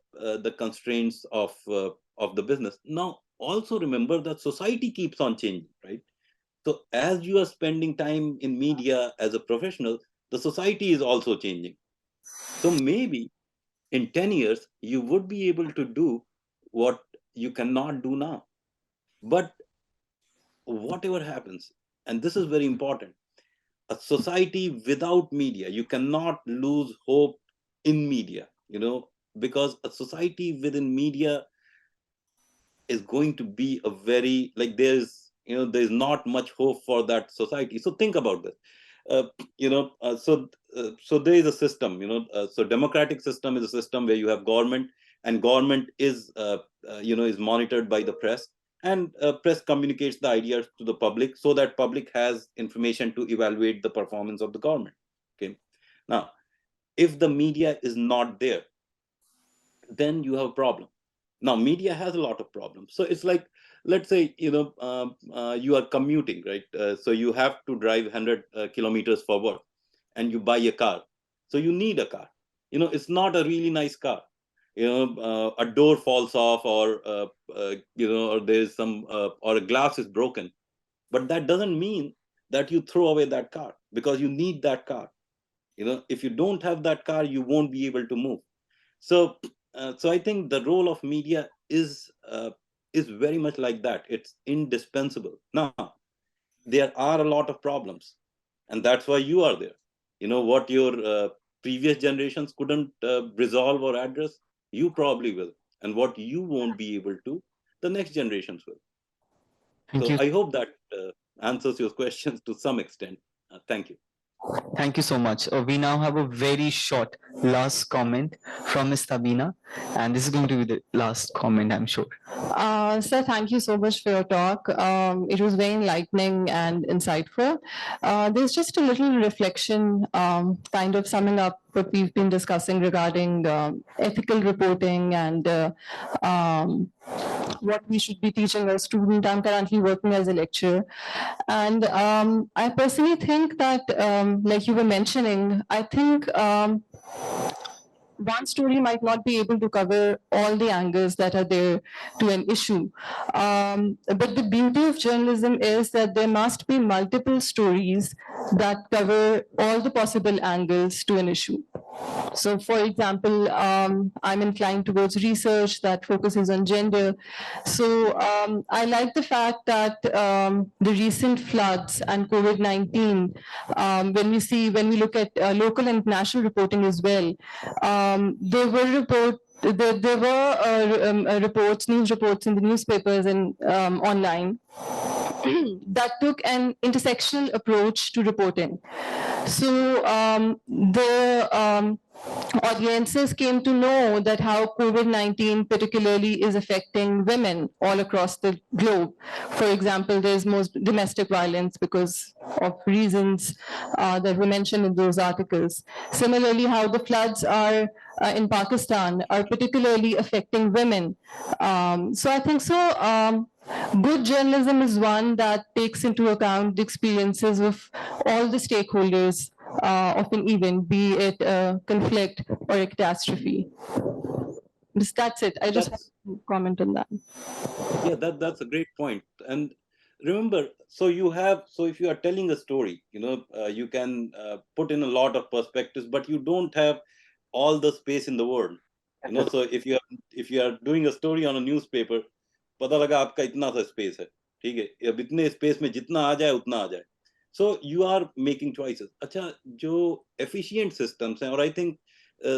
constraints of the business. Now, also remember that society keeps on changing, right? So as you are spending time in media as a professional, the society is also changing. So maybe in 10 years, you would be able to do what you cannot do now. But whatever happens, and this is very important, a society without media, you cannot lose hope in media, because a society within media is going to be a very, like, there's not much hope for that society. So think about this. So there is a system, so democratic system is a system where you have government, and government is monitored by the press, and press communicates the ideas to the public, so that public has information to evaluate the performance of the government. Okay. Now, if the media is not there, then you have a problem. Now, media has a lot of problems. So it's like, let's say, you are commuting, right? So you have to drive 100 kilometers for work, and you buy a car. So you need a car. It's not a really nice car. A door falls off, or there's or a glass is broken. But that doesn't mean that you throw away that car, because you need that car. If you don't have that car, you won't be able to move. So so I think the role of media is very much like that. It's indispensable. Now there are a lot of problems, and that's why you are there. What your previous generations couldn't resolve or address, you probably will, and what you won't be able to, the next generations will. Thank So you. I hope that answers your questions to some extent. Thank you. Thank you so much. We now have a very short last comment from Ms. Tabina, and this is going to be the last comment, I'm sure. Sir, thank you so much for your talk. It was very enlightening and insightful. There's just a little reflection, kind of summing up what we've been discussing regarding ethical reporting and what we should be teaching a student. I'm currently working as a lecturer. And I personally think that, like you were mentioning, I think one story might not be able to cover all the angles that are there to an issue. But the beauty of journalism is that there must be multiple stories that cover all the possible angles to an issue. So, for example, I'm inclined towards research that focuses on gender. So, I like the fact that the recent floods and COVID-19, when we look at local and national reporting as well, there were reports, news reports in the newspapers and online that took an intersectional approach to reporting. So the audiences came to know that how COVID-19 particularly is affecting women all across the globe. For example, there's most domestic violence because of reasons that were mentioned in those articles. Similarly, how the floods are in Pakistan are particularly affecting women. So I think so. Good journalism is one that takes into account the experiences of all the stakeholders of an event, be it a conflict or a catastrophe. That's it. I just have to comment on that. Yeah, that's a great point. And remember, so if you are telling a story, you can put in a lot of perspectives, but you don't have all the space in the world. So if you are doing a story on a newspaper, पता लगा आपका इतना सा space है, ठीक है, अब इतने स्पेस में जितना आ जाए उतना आ जाए. So you are making choices. अच्छा, जो efficient systems हैं, और I think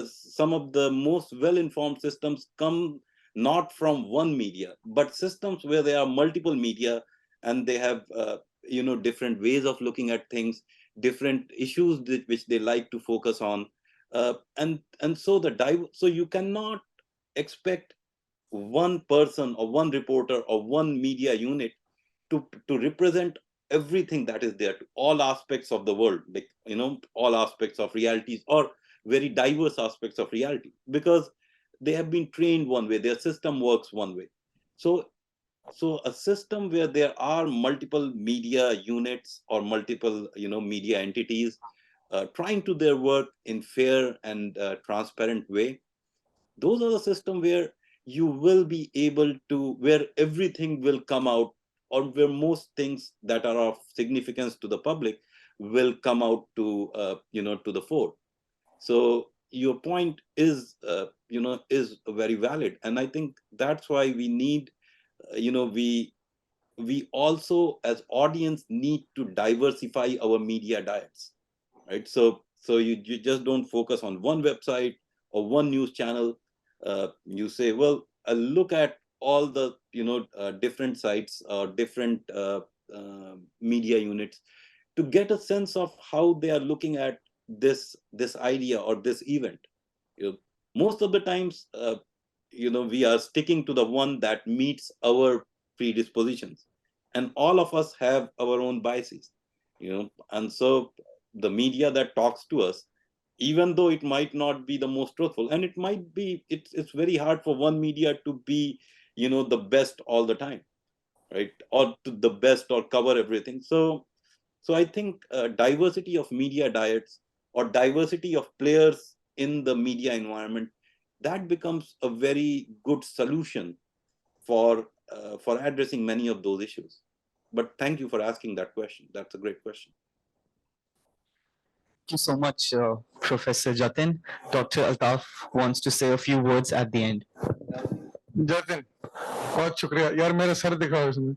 some of the most well-informed systems come not from one media, but systems where there are multiple media and they have different ways of looking at things, different issues which they like to focus on, and so you cannot expect one person or one reporter or one media unit to represent everything that is there, to all aspects of the world, like all aspects of realities or very diverse aspects of reality, because they have been trained one way, their system works one way. So a system where there are multiple media units or multiple media entities trying to their work in fair and transparent way, those are the system where you will be able to, where everything will come out, or where most things that are of significance to the public will come out to to the fore. So your point is is very valid, and I think that's why we need we also as audience need to diversify our media diets, right? So you just don't focus on one website or one news channel. You say, well, I'll look at all the different sites or different media units to get a sense of how they are looking at this idea or this event. Most of the times we are sticking to the one that meets our predispositions, and all of us have our own biases, and so the media that talks to us, even though it might not be the most truthful, and it might be, it's very hard for one media to be the best all the time, right, or to the best or cover everything. So I think diversity of media diets or diversity of players in the media environment, that becomes a very good solution for addressing many of those issues. But thank you for asking that question. That's a great question. Thank you so much, Professor Jatin. Dr. Altaf wants to say a few words at the end. Jatin बहुत शुक्रिया यार मेरा sir दिखाओ इसमें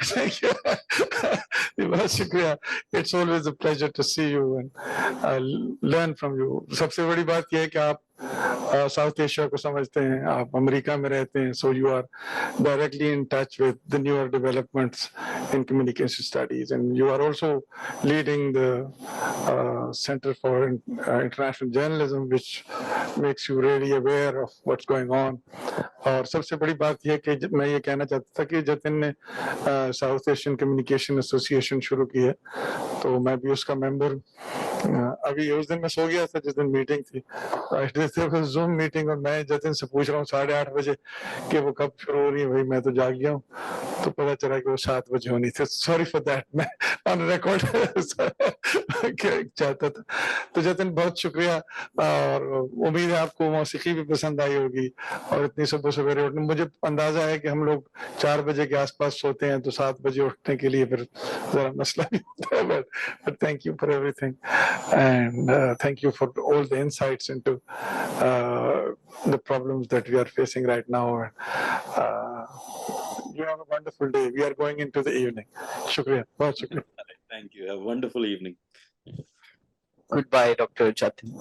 Thank you. बहुत शुक्रिया It's always a pleasure to see you and learn from you. सबसे बड़ी बात यह है कि आप साउथ एशिया को समझते हैं, आप अमेरिका में रहते हैं, so you are directly in touch with the newer developments in communication studies, and you are also leading the Center for International Journalism, which makes you really aware of what's going on. और सबसे बड़ी बात यह कि मैं ये कहना चाहता था कि जतिन ने साउथ एशियन कम्युनिकेशन एसोसिएशन शुरू की है, तो मैं भी उसका मेंबर अभी उस दिन मैं सो गया था जिस दिन मीटिंग थी, जूम मीटिंग, और मैं जतिन से पूछ रहा हूँ 8:30 बजे कि वो कब शुरू हो रही है, भाई मैं तो जाग गया हूँ, तो पता चला कि वो 7 बजे होनी थी. सॉरी फॉर दैट, मैं ऑन रिकॉर्ड चाहता था. तो जतिन बहुत शुक्रिया, और उम्मीद है आपको मौसीकी भी पसंद आई होगी, और इतनी सुबह सवेरे उठने, मुझे अंदाजा है कि हम लोग 4 बजे के आसपास सोते हैं, तो 7 बजे उठने के लिए फिर जरा मसला भी होता है. But thank you for everything, and thank you for all the insights into the problems that we are facing right now. You have a wonderful day. We are going into the evening. Shukriya. Bahut shukriya. Thank you. Have a wonderful evening. Goodbye, Dr. Jatin.